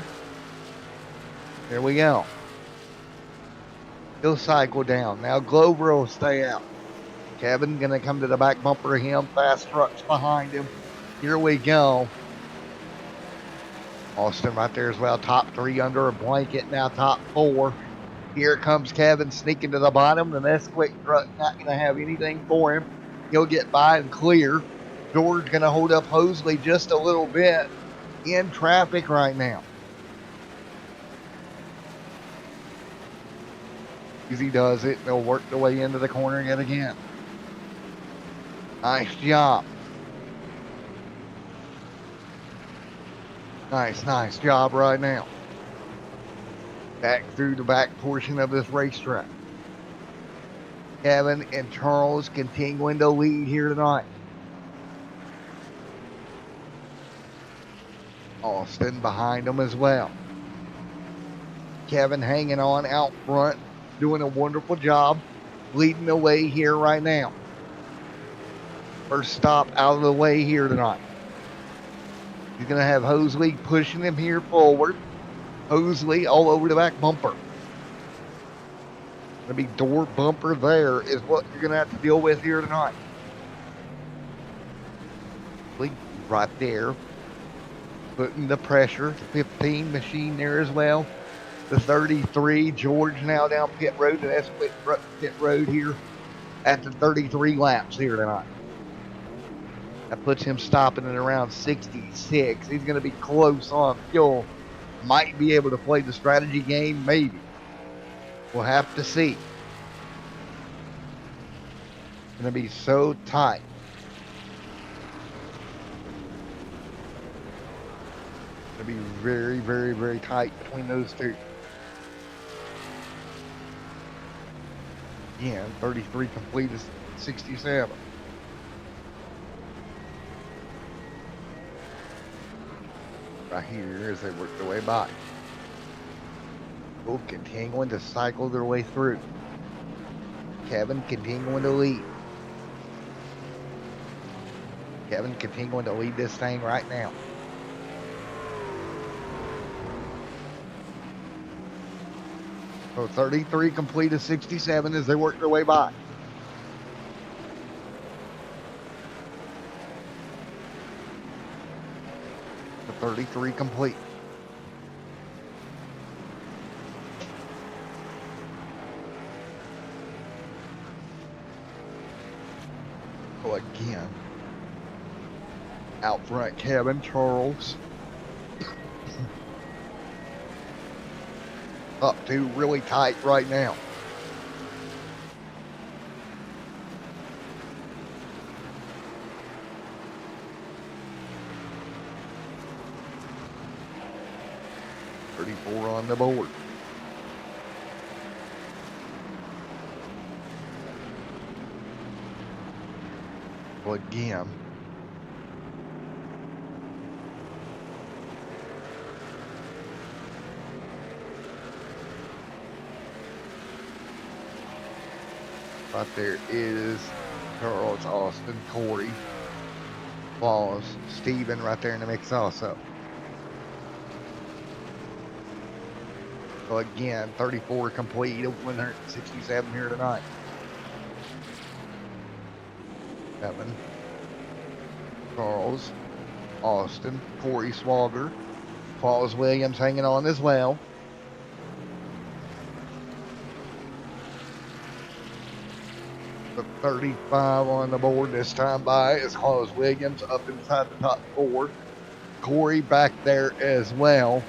There we go. He'll cycle down. Now Glover will stay out. Kevin gonna come to the back bumper of him. Fast trucks behind him. Here we go. Austin right there as well. Top three under a blanket. Now top four. Here comes Kevin sneaking to the bottom. The next quick truck not going to have anything for him. He'll get by and clear. George going to hold up Hosley just a little bit in traffic right now. Easy does it. They'll work their way into the corner yet again. Nice job. Nice job right now. Back through the back portion of this racetrack. Kevin and Charles continuing to lead here tonight. Austin behind them as well. Kevin hanging on out front, doing a wonderful job, leading the way here right now. First stop out of the way here tonight. He's going to have Hosley pushing him here forward. Hosley all over the back bumper. Going to be door bumper there is what you're going to have to deal with here tonight. Right there. Putting the pressure. 15 machine there as well. The 33. George now down pit road. And that's pit road here at the 33 laps here tonight. That puts him stopping at around 66. He's going to be close on fuel. Might be able to play the strategy game, maybe. We'll have to see. It's going to be so tight. It's going to be very, very, very tight between those two. Again, 33 complete is 67. Right here as they work their way by. Both continuing to cycle their way through. Kevin continuing to lead. Kevin continuing to lead this thing right now. So 33 complete is 67 as they work their way by. The 33 complete. So again, out front, Kevin, Charles. Up two really tight right now. .34 on the board. Well, again, right there is Charles, Austin, Corey, Laws, Steven right there in the mix also. So again, 34 complete, 167 here tonight. Kevin, Charles, Austin, Corey Swagger, Paul's Williams hanging on as well. The 35 on the board this time by is Paul's Williams up inside the top four. Corey back there as well.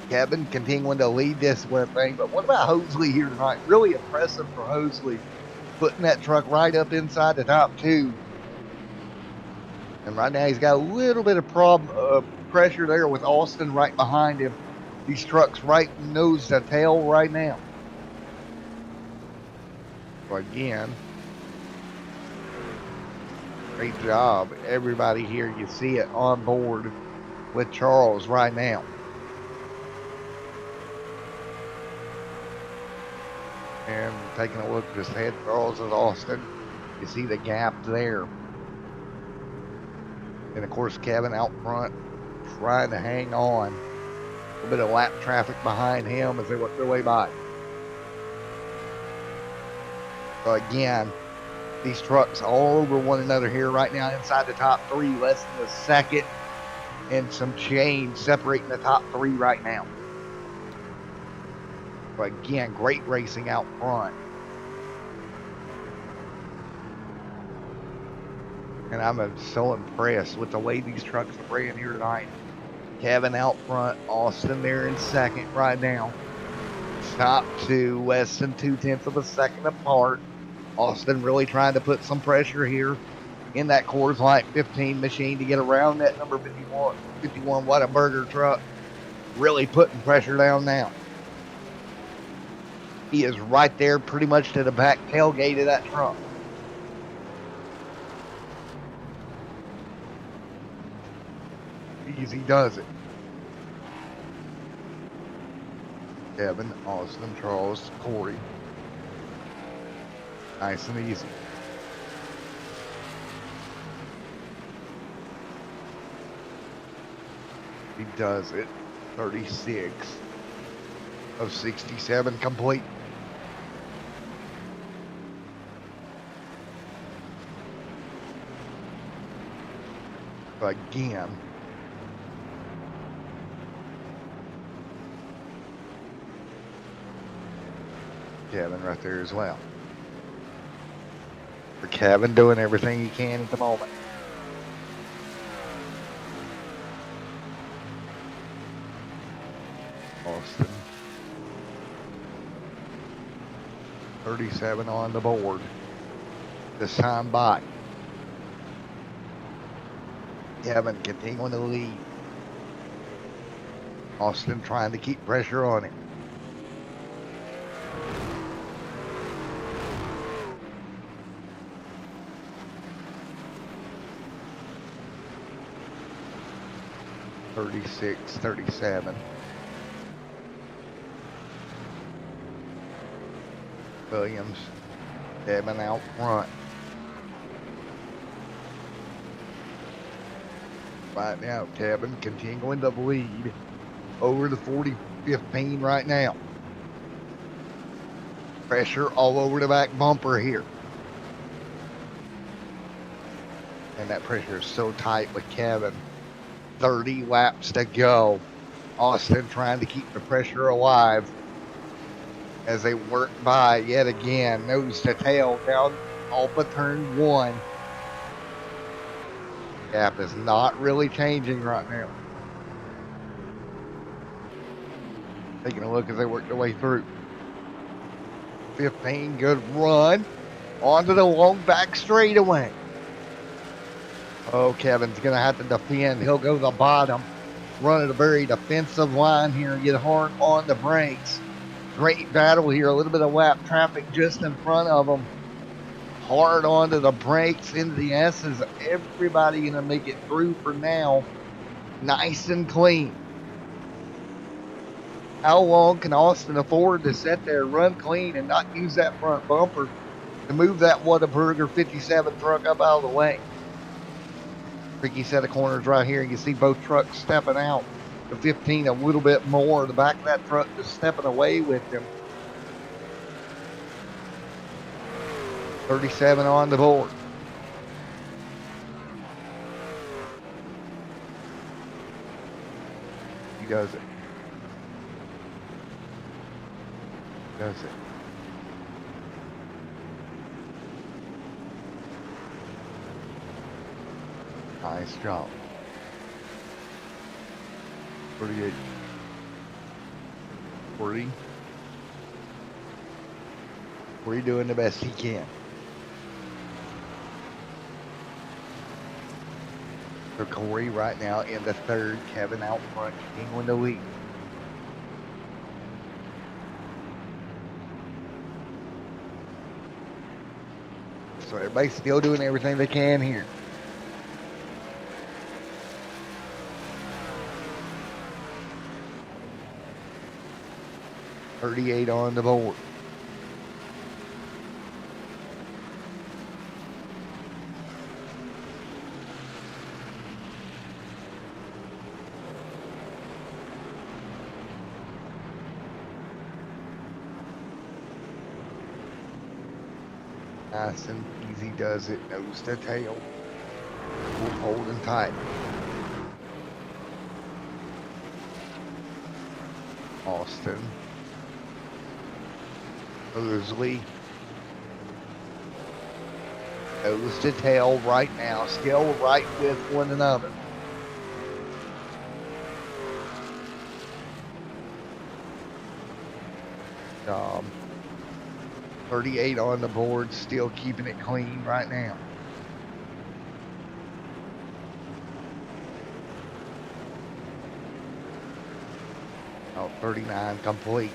Kevin continuing to lead this thing, but what about Hosley here tonight? Really impressive for Hosley, putting that truck right up inside the top two. And right now he's got a little bit of pressure there with Austin right behind him. These trucks right nose to tail right now. So again, great job, everybody here. You see it on board with Charles right now. And taking a look just ahead, Charles and Austin, you see the gap there. And of course, Kevin out front trying to hang on. A little bit of lap traffic behind him as they work their way by. So again, these trucks all over one another here right now inside the top three, less than a second and some change separating the top three right now. But again, great racing out front. And I'm so impressed with the way these trucks are ran here tonight. Kevin out front, Austin there in second right now. Top two, less than 2/10 of a second apart. Austin really trying to put some pressure here in that Coors Light 15 machine to get around that number 51 Whataburger truck. Really putting pressure down now. He is right there pretty much to the back tailgate of that truck. Easy does it. Kevin, Austin, Charles, Corey. Nice and easy. He does it. 36 of 67 complete. Again, Kevin right there as well. Kevin doing everything he can at the moment. Austin. 37 on the board. This time by Kevin continuing to lead. Austin trying to keep pressure on him. .36, 37. Williams, Kevin out front. Right now, Kevin continuing to lead over the 40-15 right now. Pressure all over the back bumper here. And that pressure is so tight with Kevin. 30 laps to go. Austin trying to keep the pressure alive as they work by yet again. Nose to tail down off of turn 1. Gap is not really changing right now. Taking a look as they work their way through. 15, good run. Onto the long back straightaway. Oh, Kevin's going to have to defend. He'll go to the bottom. Run at a very defensive line here and get hard on the brakes. Great battle here. A little bit of lap traffic just in front of them. Hard onto the brakes into the S's. Everybody going to make it through for now. Nice and clean. How long can Austin afford to sit there, run clean, and not use that front bumper to move that Whataburger 57 truck up out of the way? Tricky set of corners right here. You can see both trucks stepping out. The 15 a little bit more. The back of that truck just stepping away with him. 37 on the board. He does it. Does it. Nice job. 38. 40. We're doing the best he can. So Corey right now in the third. Kevin out front, continuing to lead. So everybody's still doing everything they can here. .38 on the board. Nice and easy does it, nose to tail. Holding tight. Austin. Mosley. Nose to tail right now, still right with one another. Job. 38 on the board, still keeping it clean right now. Oh, 39 complete.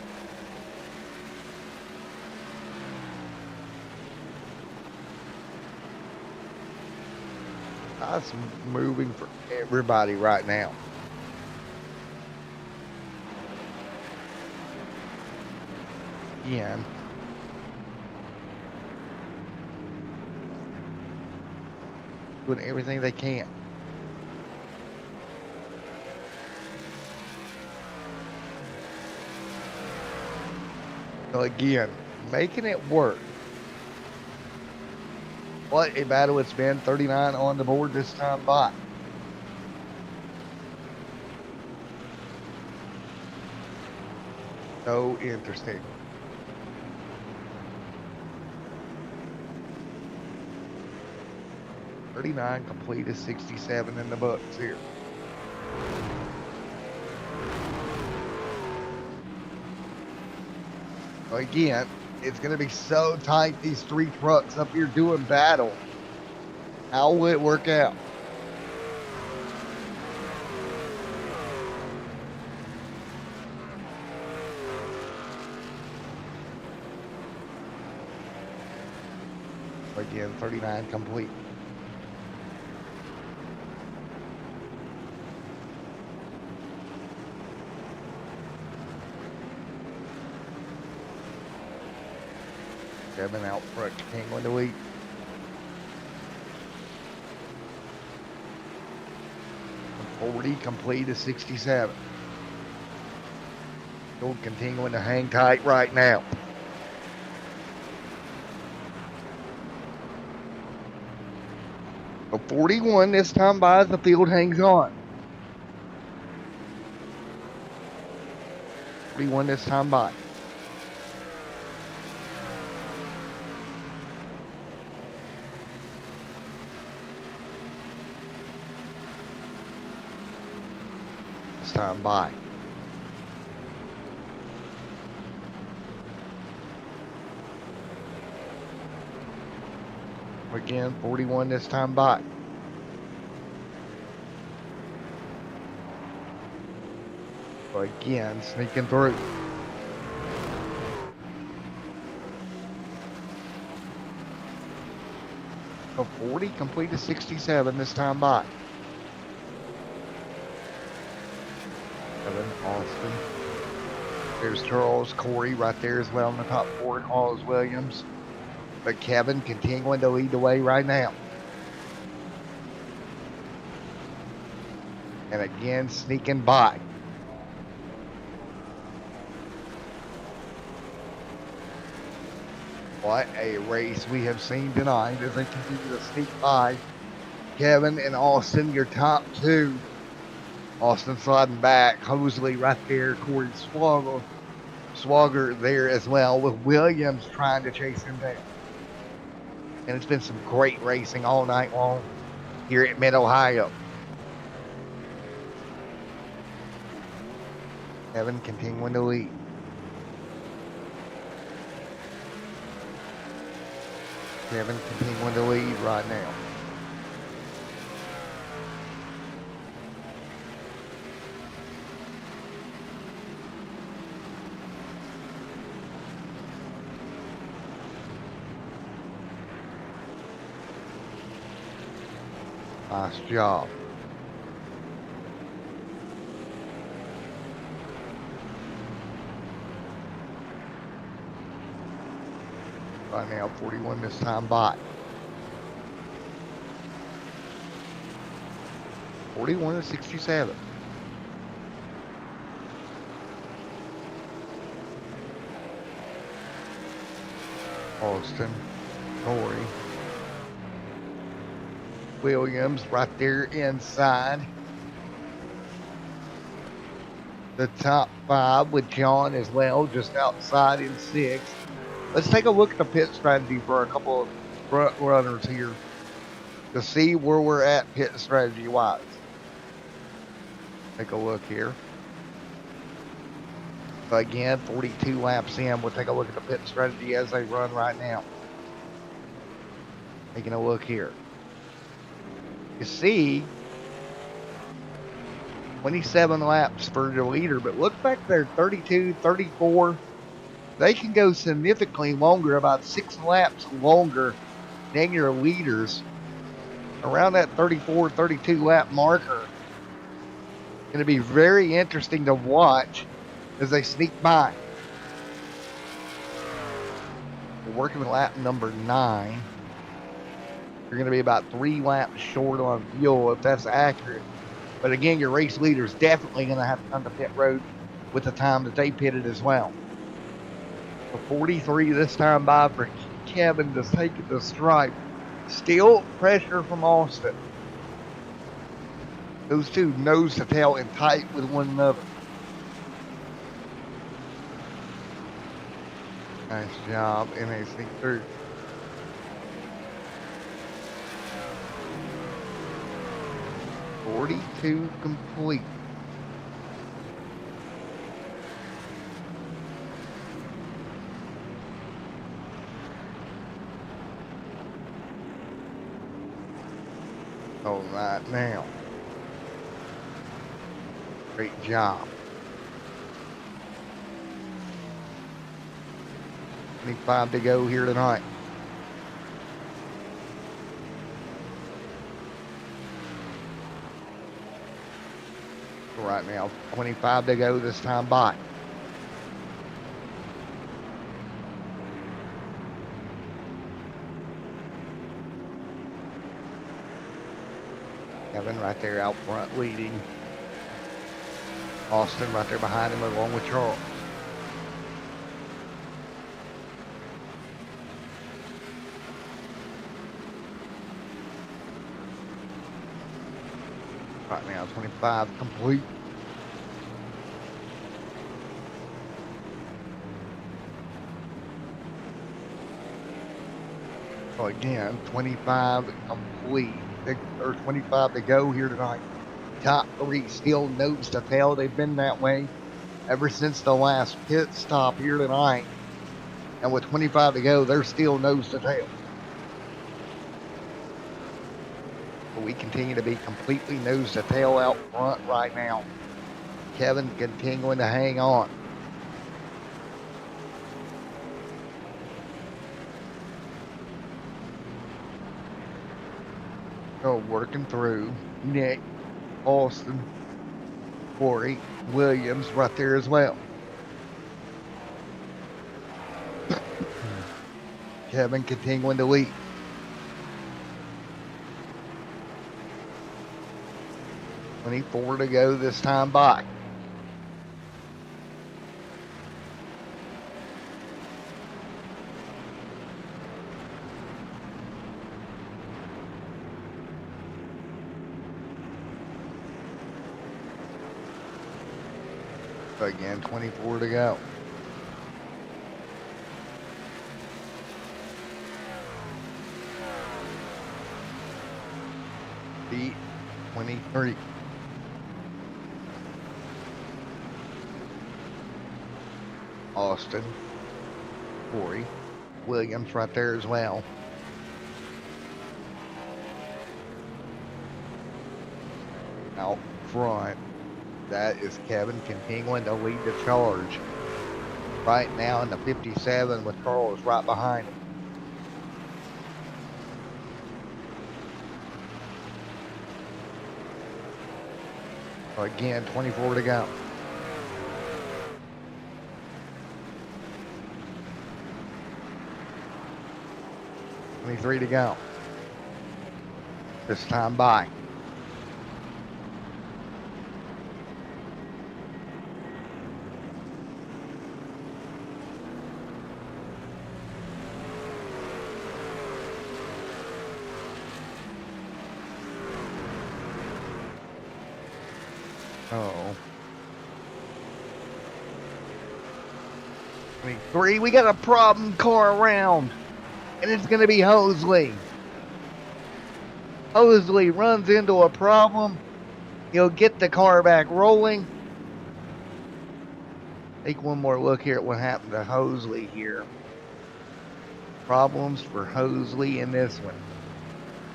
That's moving for everybody right now. Again. Doing everything they can. So again, making it work. What a battle it's been. 39 on the board this time by. So interesting. 39 complete is 67 in the books here. Again, it's going to be so tight, these three trucks up here doing battle. How will it work out? Again, 39 complete. Kevin out front, King on the lead. From 40 complete to 67. Still continuing to hang tight right now. So 41 this time by as the field hangs on. 41 this time by. This time by. Again, 41 this time by. Again, sneaking through. So 40 complete to 67 this time by. Kevin, Austin. There's Charles, Corey right there as well in the top four. Carlos Williams. But Kevin continuing to lead the way right now. And again, sneaking by. What a race we have seen tonight as they continue to sneak by. Kevin and Austin, your top two. Austin sliding back. Hosley right there. Corey Swagger there as well, with Williams trying to chase him down. And it's been some great racing all night long here at Mid-Ohio. Kevin continuing to lead. Kevin continuing to lead right now. Nice job. Right now, 41 this time by. 41 to 67. Austin, Corey, Williams right there inside the top five, with John as well just outside in sixth. Let's take a look at the pit strategy for a couple of front runners here to see where we're at pit strategy wise. Take a look here. So again, 42 laps in. We'll take a look at the pit strategy as they run right now. Taking a look here. You see 27 laps for the leader, but look back there, 32, 34. They can go significantly longer, about 6 laps longer than your leaders. Around that 34, 32 lap marker. Going to be very interesting to watch as they sneak by. We're working with lap number 9. You're going to be about 3 laps short on fuel if that's accurate. But again, your race leader's definitely going to have to come to pit road with the time that they pitted as well. So 43 this time by for Kevin to take it to stripe. Still pressure from Austin. Those two nose to tail and tight with one another. Nice job, and they sneak through. 42 complete. All right now. Great job. 25 to go here tonight. Right now, 25 to go this time by. Kevin right there out front leading. Austin right there behind him along with Charles. Right now, 25 complete. So again, 25 complete, or 25 to go here tonight. Top three still nose to tail. They've been that way ever since the last pit stop here tonight. And with 25 to go, they're still nose to tail. But we continue to be completely nose to tail out front right now. Kevin continuing to hang on. So working through Nick, Austin, Corey, Williams right there as well. Kevin continuing to lead. $24 to go this time by. Again, 24 to go. Beat 23. Austin, Corey, Williams right there as well. Out front, that is Kevin continuing to lead the charge. Right now in the 57 with Carlos right behind him. So again, 24 to go. $23 to go. This time by. Oh. 23, we got a problem car around. And it's going to be Hosley. Hosley runs into a problem. He'll get the car back rolling. Take one more look here at what happened to Hosley here. Problems for Hosley in this one.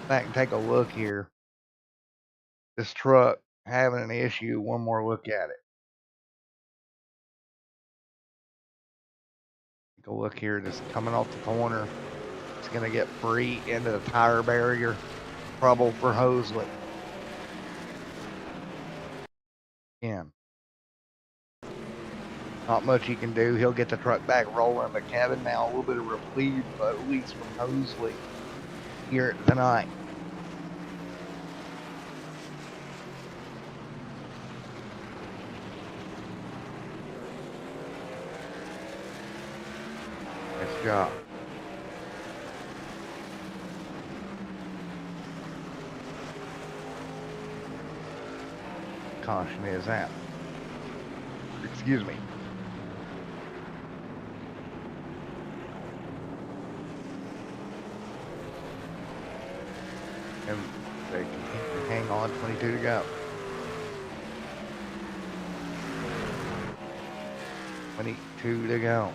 Back and take a look here. This truck having an issue. One more look at it. Take a look here. Just coming off the corner. It's going to get free into the tire barrier. Trouble for Hosley. Again. Not much he can do. He'll get the truck back rolling. But Kevin now a little bit of reprieve, at least from Hosley here tonight. Nice job. Caution is out. Excuse me. And they continue to Hang on, 22 to go. 22 to go.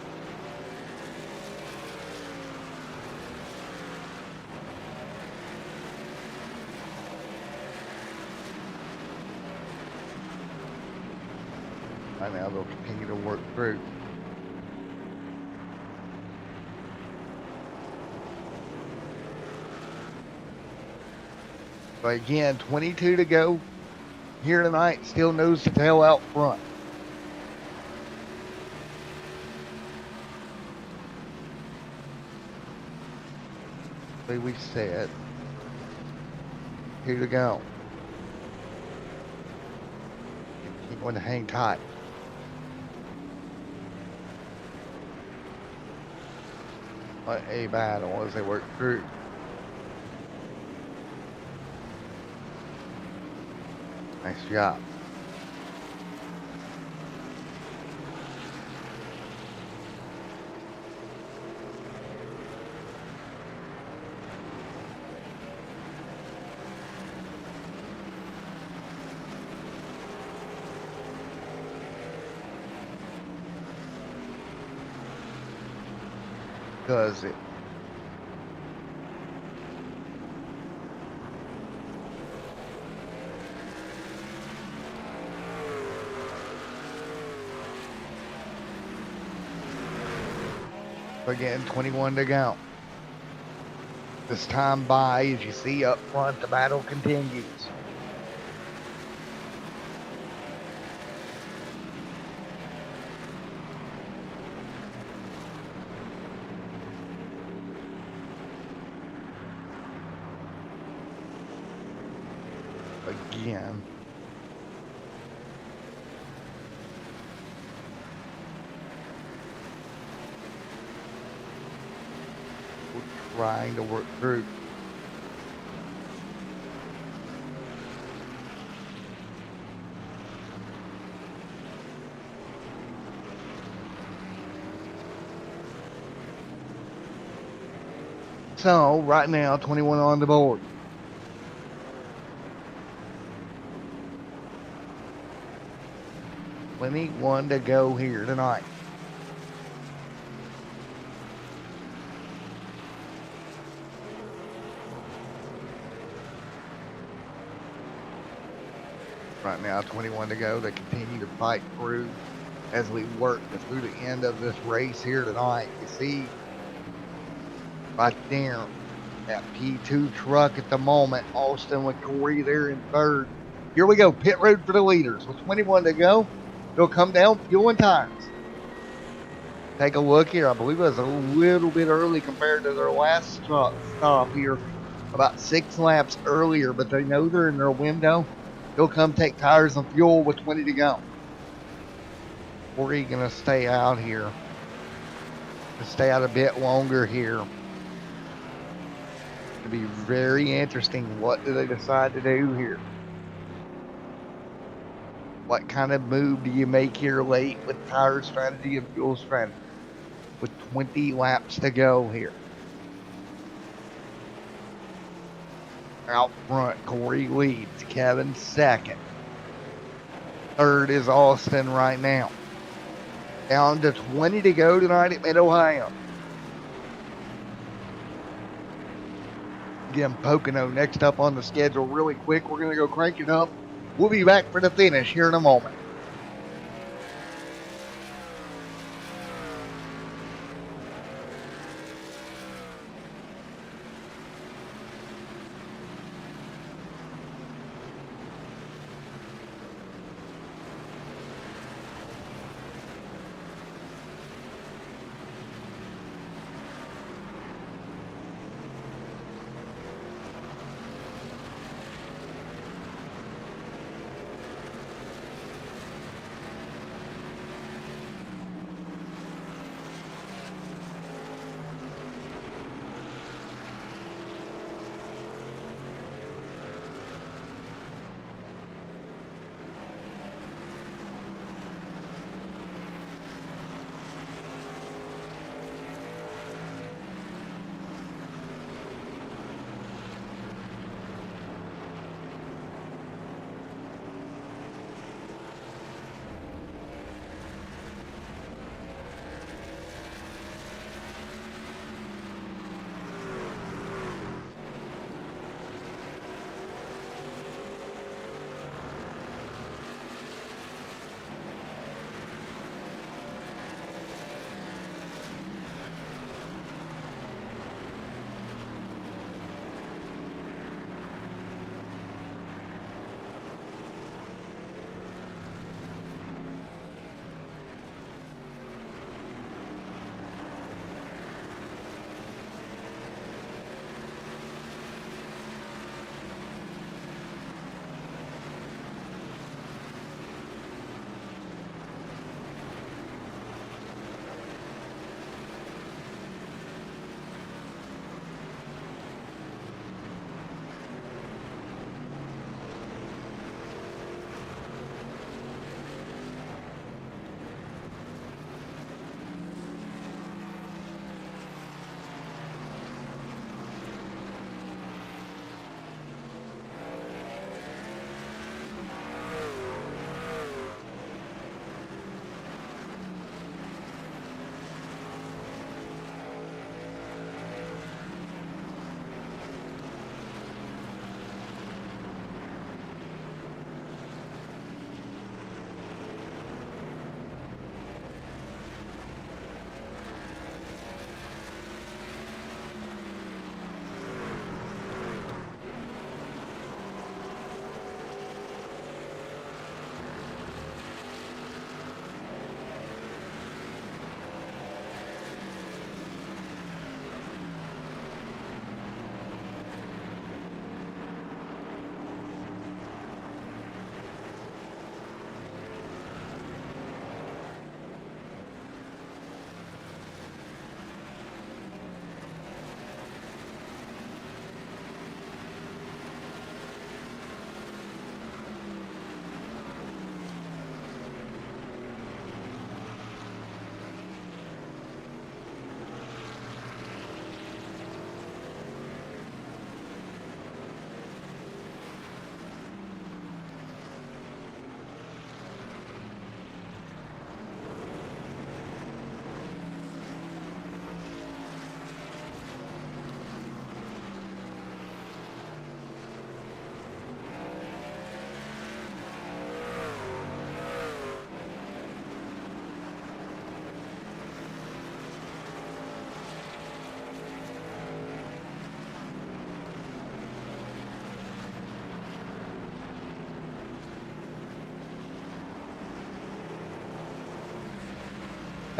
Right now they'll continue to work through. But again, 22 to go here tonight. Still nose to tail out front. Like we said, 2 to go. Keep going to hang tight. What a battle as they work through. Nice job. Does it? Again, 21 to go. This time by, as you see up front, the battle continues. Again. Trying to work through. So right now, 21 on the board. $21 to go here tonight. Right now, 21 to go. They continue to fight through as we work through the end of this race here tonight. You see right there that P2 truck at the moment. Austin with Corey there in third. Here we go. Pit road for the leaders. With 21 to go, they'll come down, fuel and tires. Take a look here. I believe it was a little bit early compared to their last stop here. About 6 laps earlier, but they know they're in their window. He'll come take tires and fuel with 20 to go. Corey going to stay out here. Stay out a bit longer here. It'll be very interesting. What do they decide to do here? What kind of move do you make here late with tire strategy and fuel strategy? With 20 laps to go here. Out front, Corey leads. Kevin second. Third is Austin right now. Down to 20 to go tonight at Mid-Ohio. Again, Pocono next up on the schedule really quick. We're going to go crank it up. We'll be back for the finish here in a moment.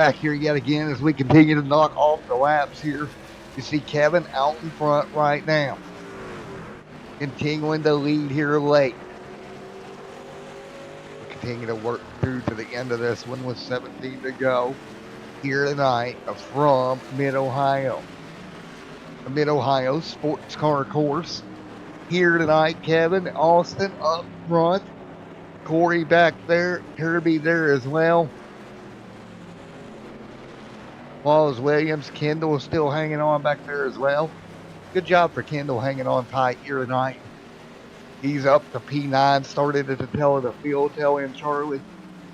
back here yet again as we continue to knock off the laps here. You see Kevin out in front right now, continuing to lead here late. We continue to work through to the end of this one with 17 to go here tonight from Mid-Ohio. The Mid-Ohio Sports Car Course. Here tonight, Kevin, Austin up front, Corey back there, Kirby there as well. Wallace Williams, Kendall is still hanging on back there as well. Good job for Kendall hanging on tight here tonight. He's up to P9, started at the tail of the field, tail end Charlie.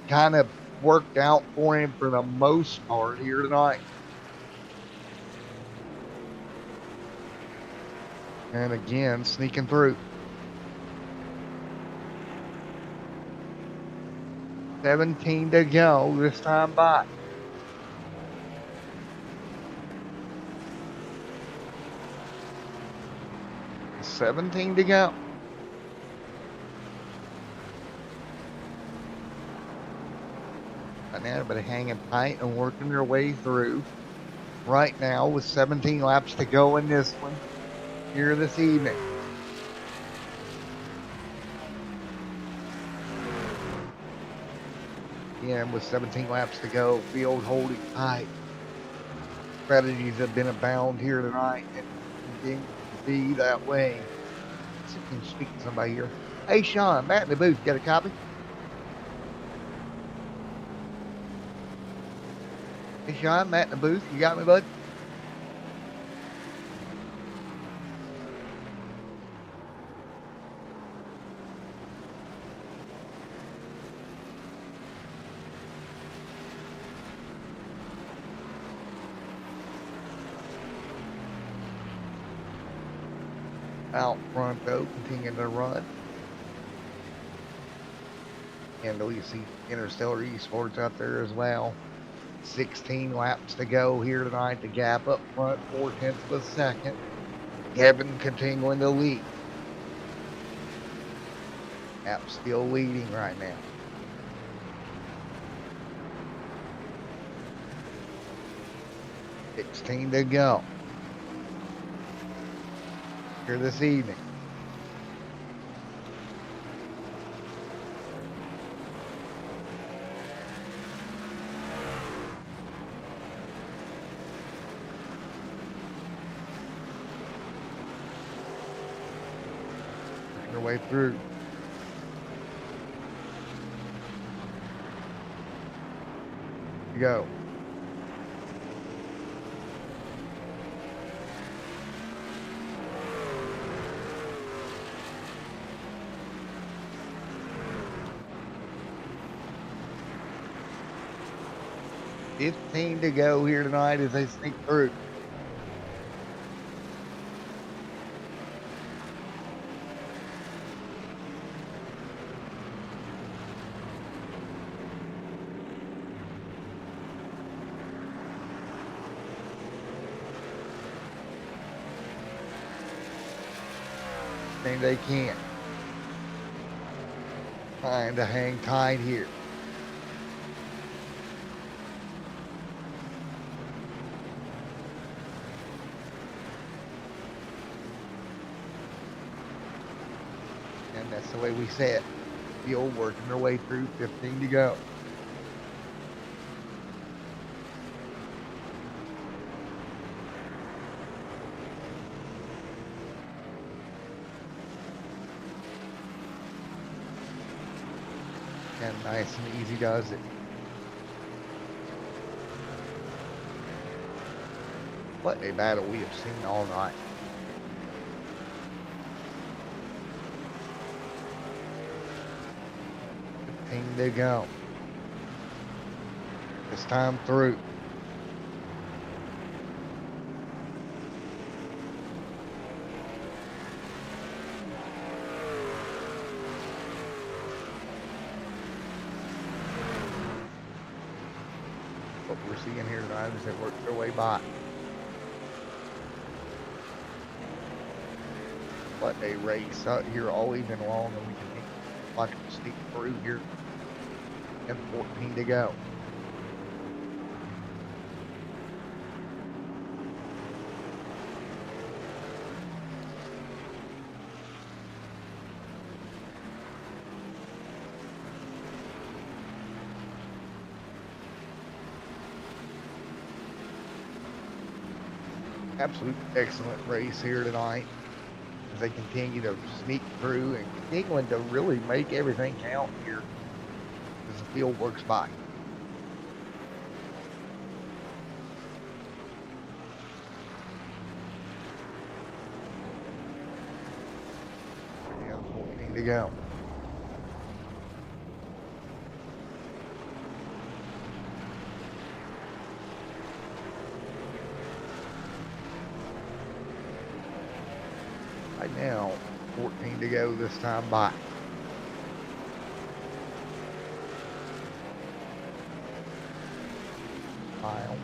Kind of worked out for him for the most part here tonight. And again, sneaking through. 17 to go this time by. $17 to go. And everybody hanging tight and working their way through right now with 17 laps to go in this one here this evening. Again, with 17 laps to go, field holding tight. Strategies have been abound here tonight and continue to be that way. Let's see if we can speak to somebody here. Hey, Sean, Matt in the booth, get a copy? Hey, Sean, Matt in the booth, you got me, bud? Out front though, continuing to run. And you see Interstellar Esports out there as well. 16 laps to go here tonight. The gap up front, 0.4 of a second. Kevin continuing to lead. Gap still leading right now. $16 to go here this evening. Working our way through. Here we go. $15 to go here tonight as they sneak through. Thing they can't. Trying to hang tight here. And that's the way we say it. The old working their way through, 15 to go. And nice and easy does it. What a battle we have seen all night. To go. This time through. What we're seeing here tonight is they work their way by. What a race out here all evening long, and we can watch them sneak through here. And 14 to go. Absolute excellent race here tonight as they continue to sneak through and continuing to really make everything count here as the field works by. Yeah, 14 to go. Right now, 14 to go this time by. Mile.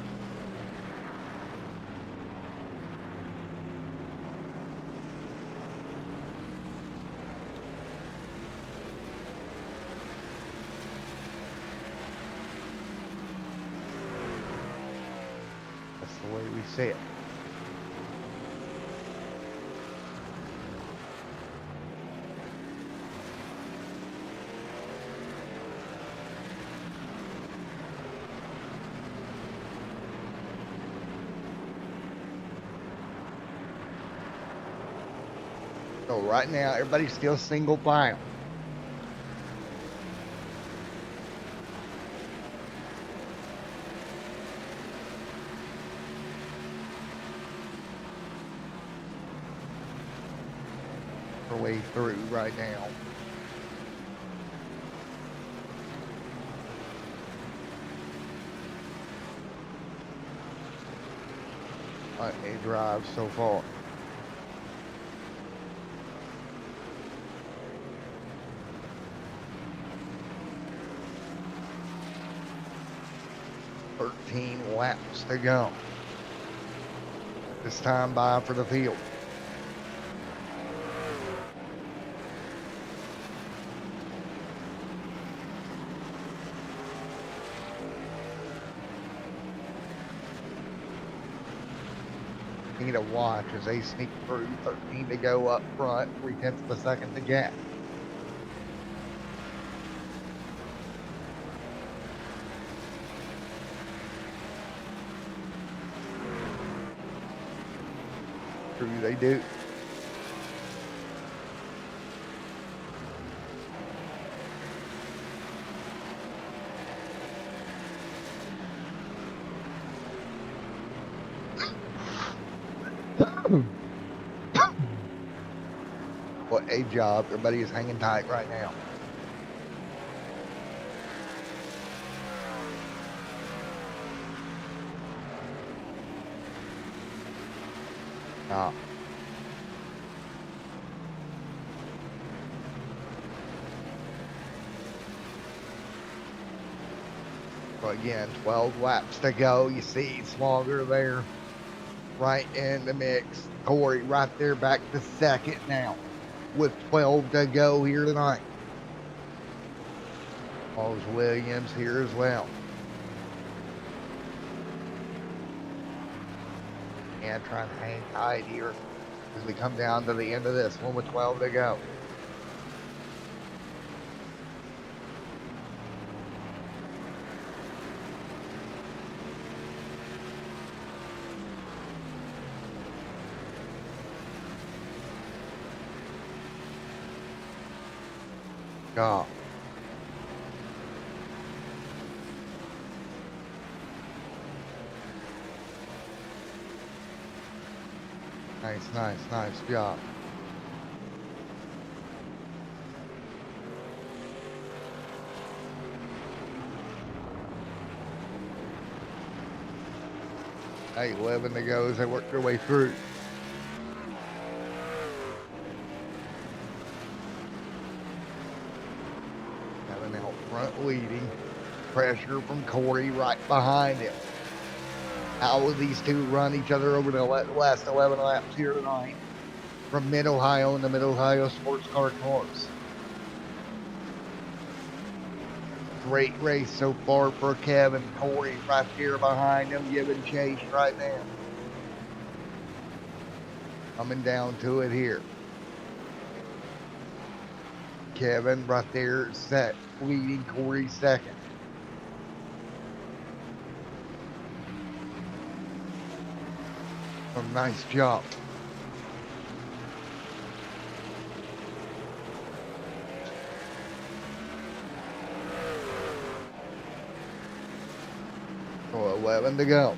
That's the way we see it. So right now, everybody's still single file. Our way through right now. A drive so far. Laps to go. This time by for the field. Need to watch as they sneak through. 13 to go up front, 3/10 of a second to gap. Through they do. What a job. Everybody is hanging tight right now. So again, 12 laps to go. You see Slogger there right in the mix. Corey right there back to second now with 12 to go here tonight. Charles Williams here as well. And trying to hang tight here as we come down to the end of this one with 12 to go. Go. Nice job. Hey, 11 to go as they work their way through. Having out front leading. Pressure from Corey right behind him. How will these two run each other over the last 11 laps here tonight from Mid-Ohio and the Mid-Ohio Sports Car Course? Great race so far for Kevin. Corey right here behind him, giving chase right now. Coming down to it here. Kevin right there set, leading Corey second. Oh, nice job. Oh, 11 to go.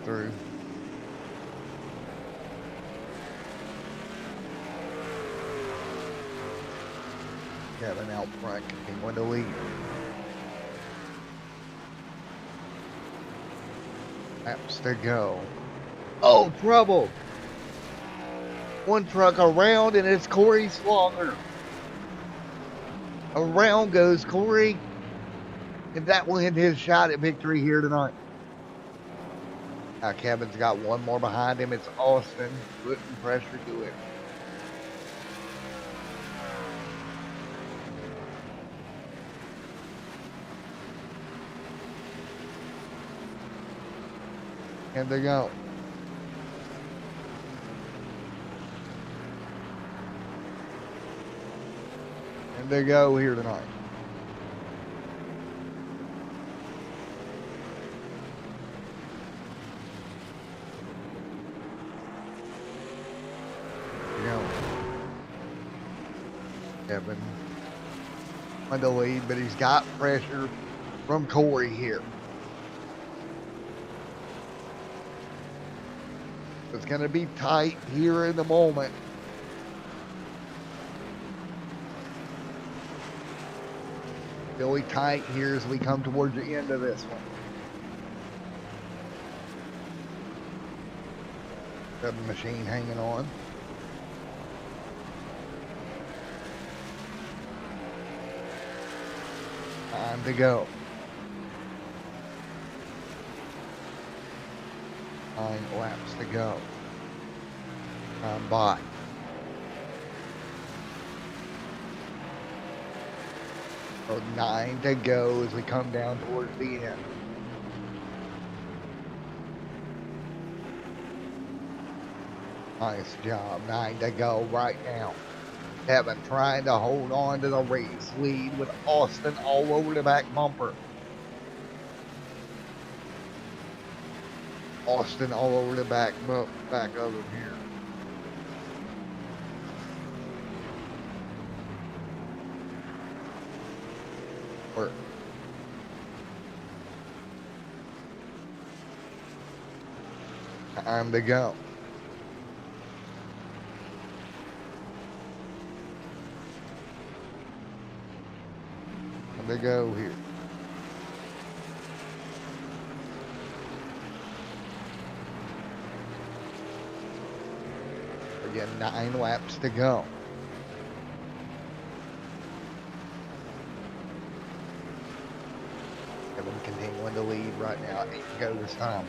Through. Kevin out front, continuing to lead. Laps to go. Oh, trouble! One truck around, and it's Corey Slaughter. Around goes Corey, and that will end his shot at victory here tonight. Now Kevin's got one more behind him. It's Austin putting pressure to it. And they go. And they go here tonight. Kevin on the lead, but he's got pressure from Corey here. It's going to be tight here in the moment. Really tight here as we come towards the end of this one. Got the machine hanging on. Time to go. 9 laps to go. Time by. So 9 to go as we come down towards the end. Nice job. 9 to go right now. Kevin trying to hold on to the race lead with Austin all over the back bumper. Austin all over the back of him here. Work. Time to go. They go here. Again, 9 laps to go. Kevin continuing to lead right now. 8 to go this time.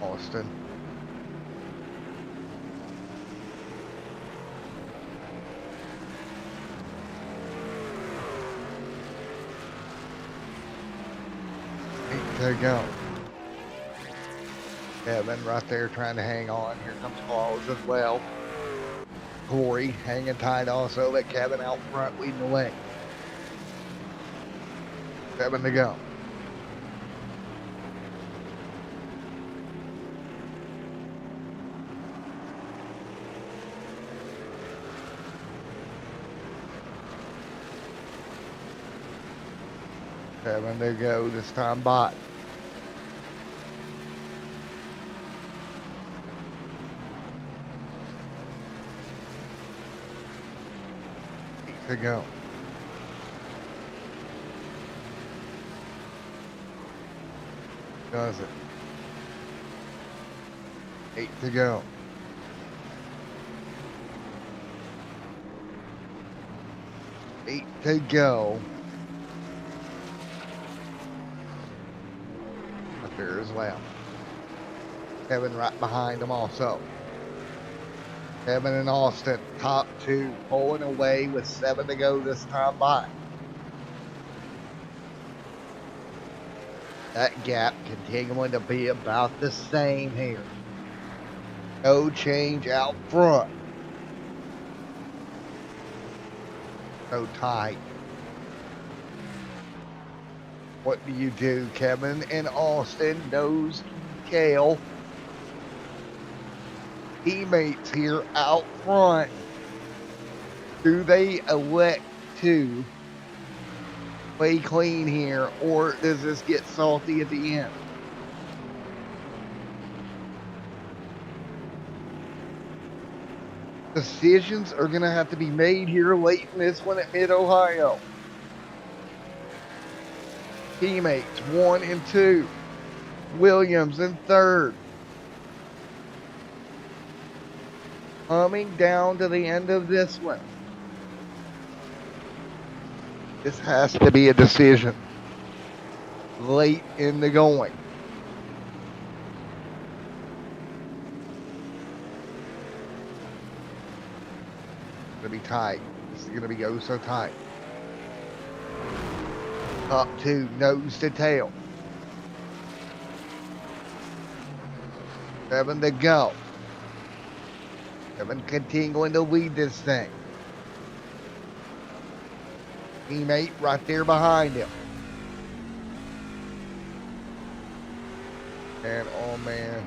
Austin. To go. Kevin right there trying to hang on. Here comes Claus as well. Corey hanging tight also, but Kevin out front leading the way. 7 to go. Seven to go this time by. To go. Does it? 8 to go. Eight to go. Up there as well. Kevin right behind them also. Kevin and Austin, top 2, pulling away with 7 to go this time by. That gap continuing to be about the same here. No change out front. So tight. What do you do? Kevin and Austin, nose to tail. Teammates here out front. Do they elect to play clean here, or does this get salty at the end? Decisions are going to have to be made here late in this one at Mid-Ohio. Teammates 1 and 2. Williams in third. Coming down to the end of this one. This has to be a decision late in the going. It's going to be tight. This is going to be oh so tight. Up to nose to tail. 7 to go. 7 continuing to lead this thing. Teammate right there behind him. And oh man,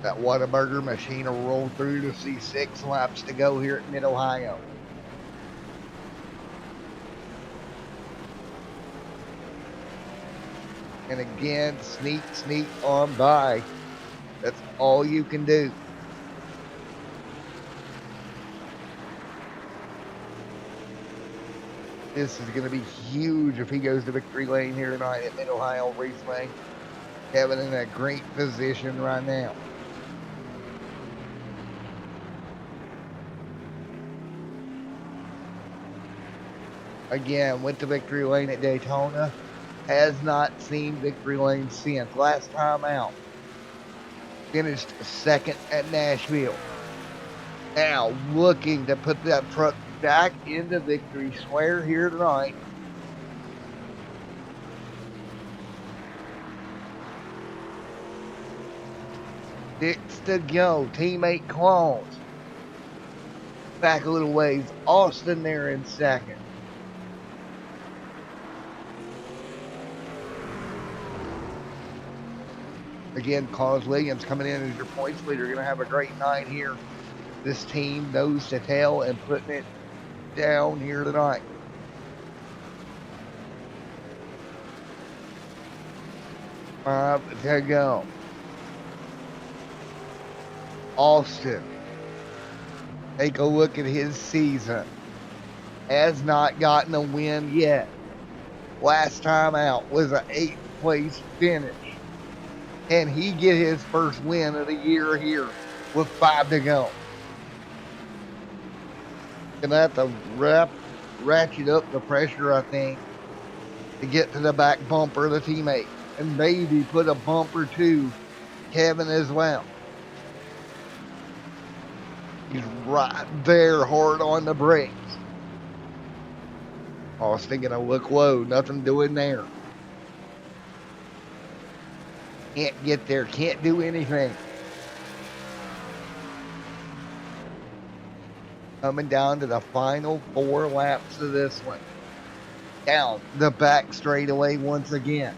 that Whataburger machine will roll through to see 6 laps to go here at Mid-Ohio. And again, sneak on by. That's all you can do. This is going to be huge if he goes to victory lane here tonight at Mid-Ohio Raceway. Kevin in a great position right now. Again, went to victory lane at Daytona. Has not seen victory lane since. Last time out, finished second at Nashville. Now looking to put that truck back into victory square here tonight. Six to go. Teammate clones. Back a little ways. Austin there in second. Again, Carlos Williams coming in as your points leader. Going to have a great night here. This team nose to tail and putting it down here tonight. Five to go. Austin. Take a look at his season. Has not gotten a win yet. Last time out was an 8th place finish. Can he get his first win of the year here with 5 to go? Gonna have to ratchet up the pressure, I think, to get to the back bumper of the teammate. And maybe put a bumper to Kevin as well. He's right there hard on the brakes. Austin gonna look low, nothing doing there. Can't get there, can't do anything. Coming down to the final 4 laps of this one. Down the back straightaway once again.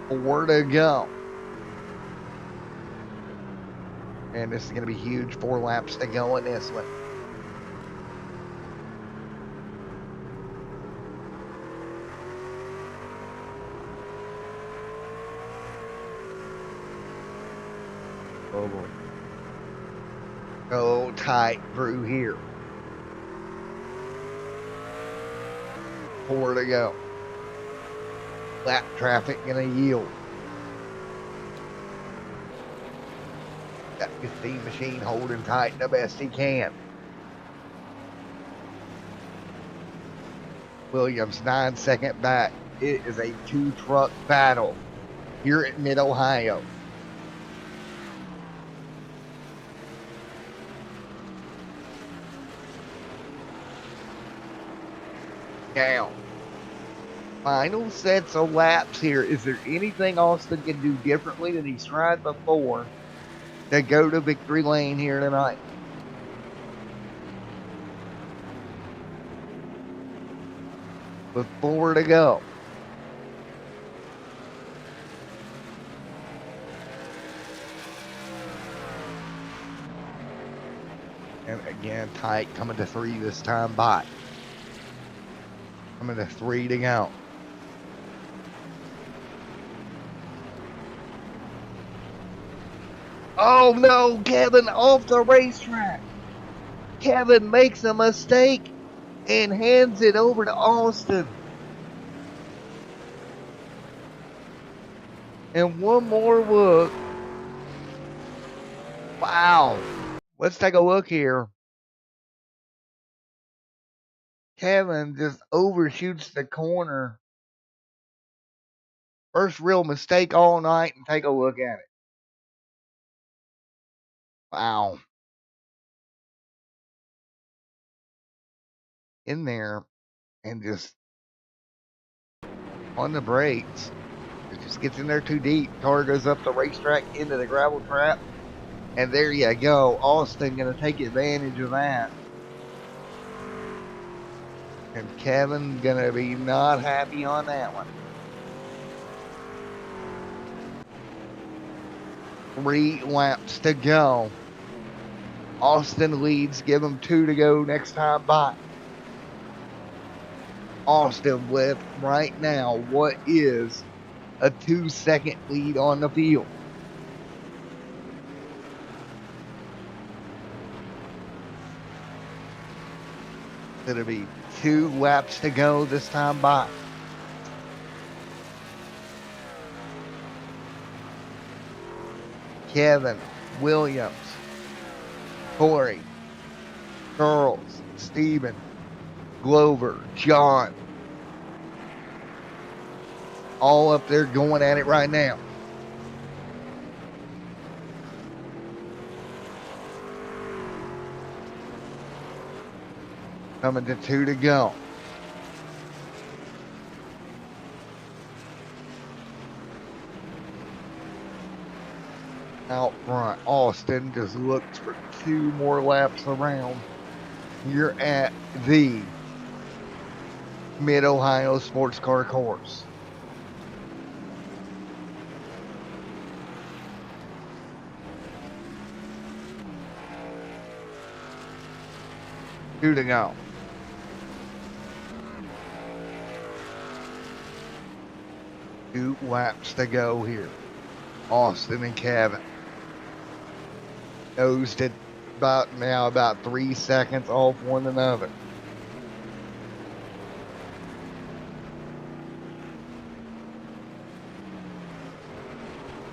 4 to go. And this is going to be huge. 4 laps to go in this one. Oh boy. Go tight through here. 4 to go. Lap traffic gonna yield. Got 15 machine holding tight the best he can. Williams 9-second back. It is a 2-truck battle here at Mid-Ohio. Down. Final sets of laps here. Is there anything Austin can do differently than he's tried before to go to victory lane here tonight? With 4 to go. And again, tight, coming to 3 this time by. Coming to 3 to go. Oh no, Kevin off the racetrack. Kevin makes a mistake and hands it over to Austin. And one more look. Wow. Let's take a look here. Kevin just overshoots the corner. First real mistake all night, and take a look at it. Wow. In there and just on the brakes. It just gets in there too deep. Car goes up the racetrack into the gravel trap. And there you go. Austin going to take advantage of that. And Kevin going to be not happy on that one. 3 laps to go. Austin leads. Give him 2 to go next time by. Austin with right now what is a 2-second lead on the field. It'll be 2 laps to go this time by. Kevin, Williams, Corey, Charles, Steven, Glover, John. All up there going at it right now. Coming to 2 to go. Out front, Austin just looks for 2 more laps around. You're at the Mid-Ohio Sports Car Course. Two to go. Two laps to go here. Austin and Kevin. Nosed it about 3 seconds off one another.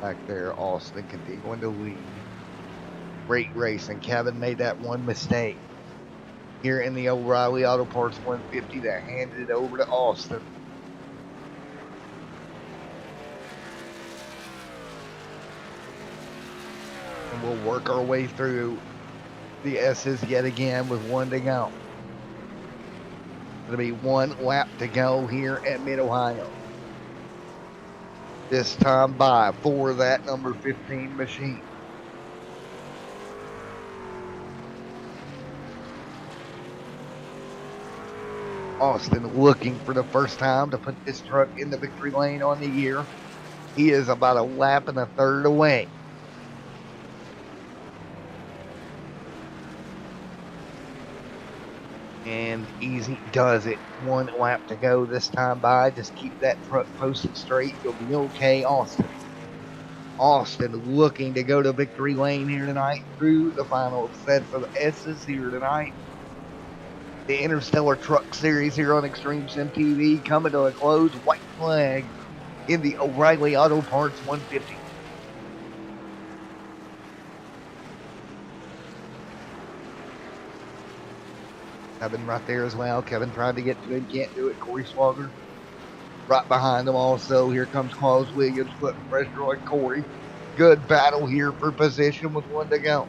Back there, Austin continuing to lead. Great racing. Kevin made that one mistake here in the O'Reilly Auto Parts 150 that handed it over to Austin. And we'll work our way through the S's yet again with 1 to go. It'll be 1 lap to go here at Mid-Ohio. This time by for that number 15 machine. Austin looking for the first time to put this truck in the victory lane on the year. He is about a lap and a third away. And easy does it. 1 lap to go this time by. Just keep that truck posted straight. You'll be okay, Austin. Austin looking to go to victory lane here tonight through the final sets of S's here tonight. The Interstellar Truck Series here on Extreme Sim TV coming to a close. White flag in the O'Reilly Auto Parts 150. Kevin right there as well. Kevin tried to get to him, can't do it. Corey Swagger right behind him also. Here comes Claus Williams putting pressure on Corey. Good battle here for position with 1 to go.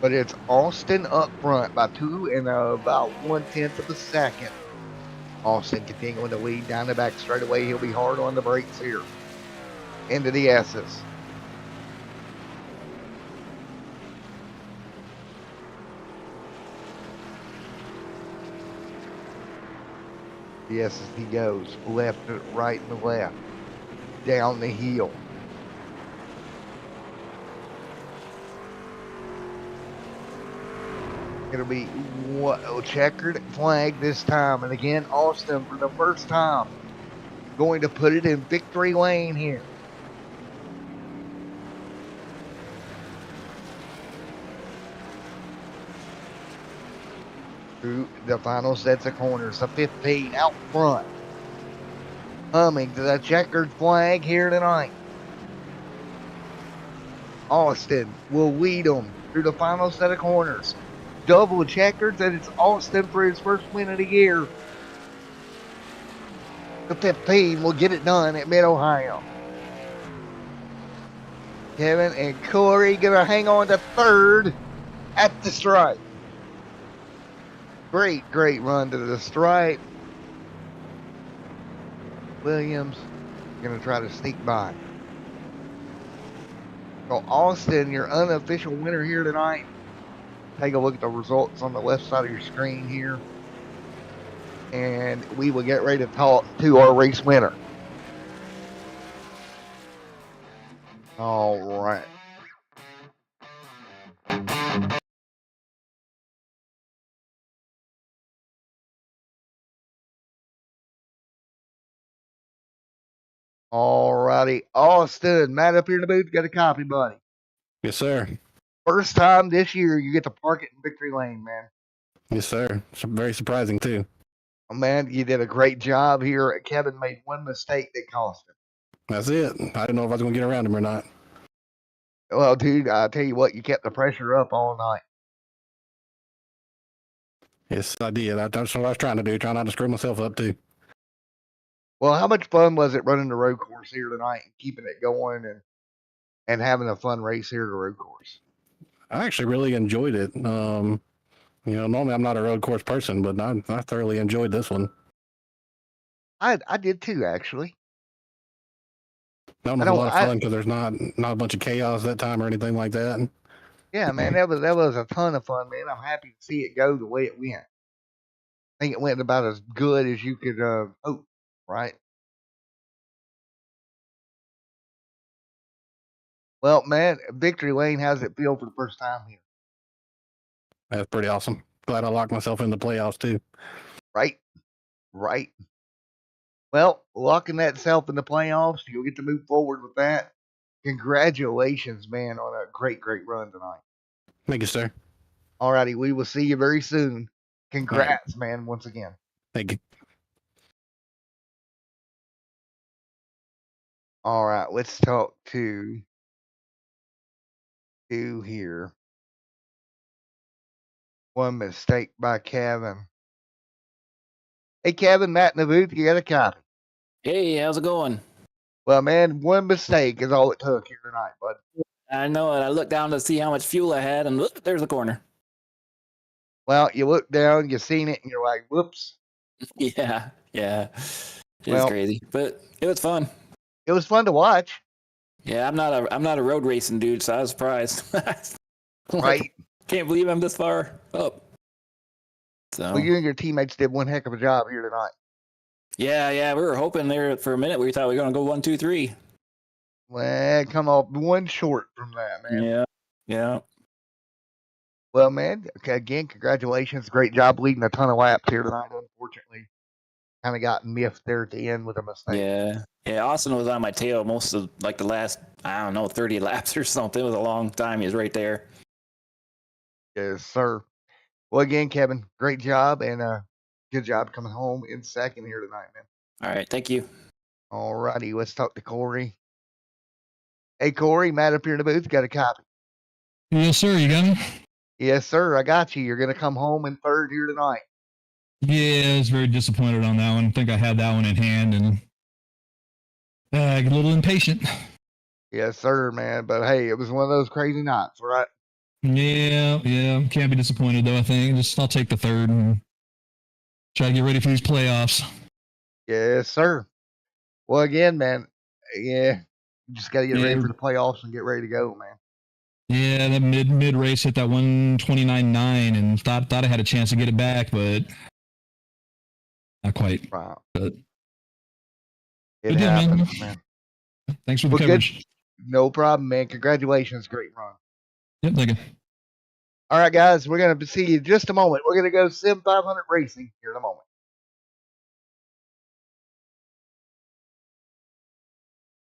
but it's Austin up front by 2 and about 1/10 of a second. Austin continuing to lead down the back straightaway. He'll be hard on the brakes here. Into the S's. The S's he goes left, right, and left. Down the hill. It'll be checkered flag this time. And again, Austin for the first time going to put it in victory lane here. Through the final sets of corners, the 15 out front. Humming to the checkered flag here tonight. Austin will lead them through the final set of corners. Double checkers, and it's Austin for his first win of the year. The 15 will get it done at Mid-Ohio. Kevin and Corey gonna hang on to third at the stripe. Great run to the stripe. Williams gonna try to sneak by. So Austin, your unofficial winner here tonight. Take a look at the results on the left side of your screen here. And we will get ready to talk to our race winner. All right. All righty. Austin, Matt up here in the booth, got a copy, buddy. Yes, sir. First time this year you get to park it in victory lane, man. Yes, sir. It's very surprising, too. Oh, man, you did a great job here. Kevin made one mistake that cost him. That's it. I didn't know if I was going to get around him or not. Well, dude, I tell you what, you kept the pressure up all night. Yes, I did. That's what I was trying to do, trying not to screw myself up, too. Well, how much fun was it running the road course here tonight and keeping it going and having a fun race here at the road course? I actually really enjoyed it. Normally I'm not a road course person, but I thoroughly enjoyed this one. I did too, actually. That one was a lot of fun because there's not a bunch of chaos that time or anything like that. Yeah, man, that was a ton of fun, man. I'm happy to see it go the way it went. I think it went about as good as you could hope, right? Well, man, victory lane, how's it feel for the first time here? That's pretty awesome. Glad I locked myself in the playoffs too. Right. Well, locking that self in the playoffs, you'll get to move forward with that. Congratulations, man, on a great run tonight. Thank you, sir. All righty, we will see you very soon. Congrats, man, once again. Thank you. All right, let's talk to here. One mistake by Kevin. Hey, Kevin, Matt in the booth, you got a copy. Hey, how's it going? Well, man, one mistake is all it took here tonight, bud. I know it. I looked down to see how much fuel I had, and look, there's the corner. Well, you look down, you seen it, and you're like, whoops. Yeah. It's crazy, but it was fun. It was fun to watch. Yeah, I'm not a road racing dude, so I was surprised. Right. Can't believe I'm this far up. So. Well, you and your teammates did one heck of a job here tonight. Yeah, we were hoping there for a minute. We thought we were going to go 1, 2, 3. Well, come off one short from that, man. Yeah. Well, man, again, congratulations. Great job leading a ton of laps here tonight. Unfortunately, kind of got miffed there at the end with a mistake. Yeah, Austin was on my tail most of like the last, 30 laps or something. It was a long time. He was right there. Yes, sir. Well, again, Kevin, great job, and good job coming home in second here tonight, man. All right, thank you. All righty, let's talk to Corey. Hey, Corey, Matt up here in the booth, got a copy. Yes, sir. You got me? Yes, sir. I got you. You're going to come home in third here tonight. Yeah, I was very disappointed on that one. I think I had that one in hand, and I get a little impatient. Yes, sir, man. But hey, it was one of those crazy nights, right? Yeah. Can't be disappointed though. I think I'll take the third and try to get ready for these playoffs. Yes, sir. Well, again, man, yeah, you just got to get ready for the playoffs and get ready to go, man. Yeah, that mid race hit that 129.9 and thought I had a chance to get it back, but not quite. Right. But It happens, man. Thanks for the coverage. Good. No problem, man. Congratulations. Great run. Yep, thank you. All right, guys, we're going to see you in just a moment. We're going to go Sim 500 Racing here in a moment.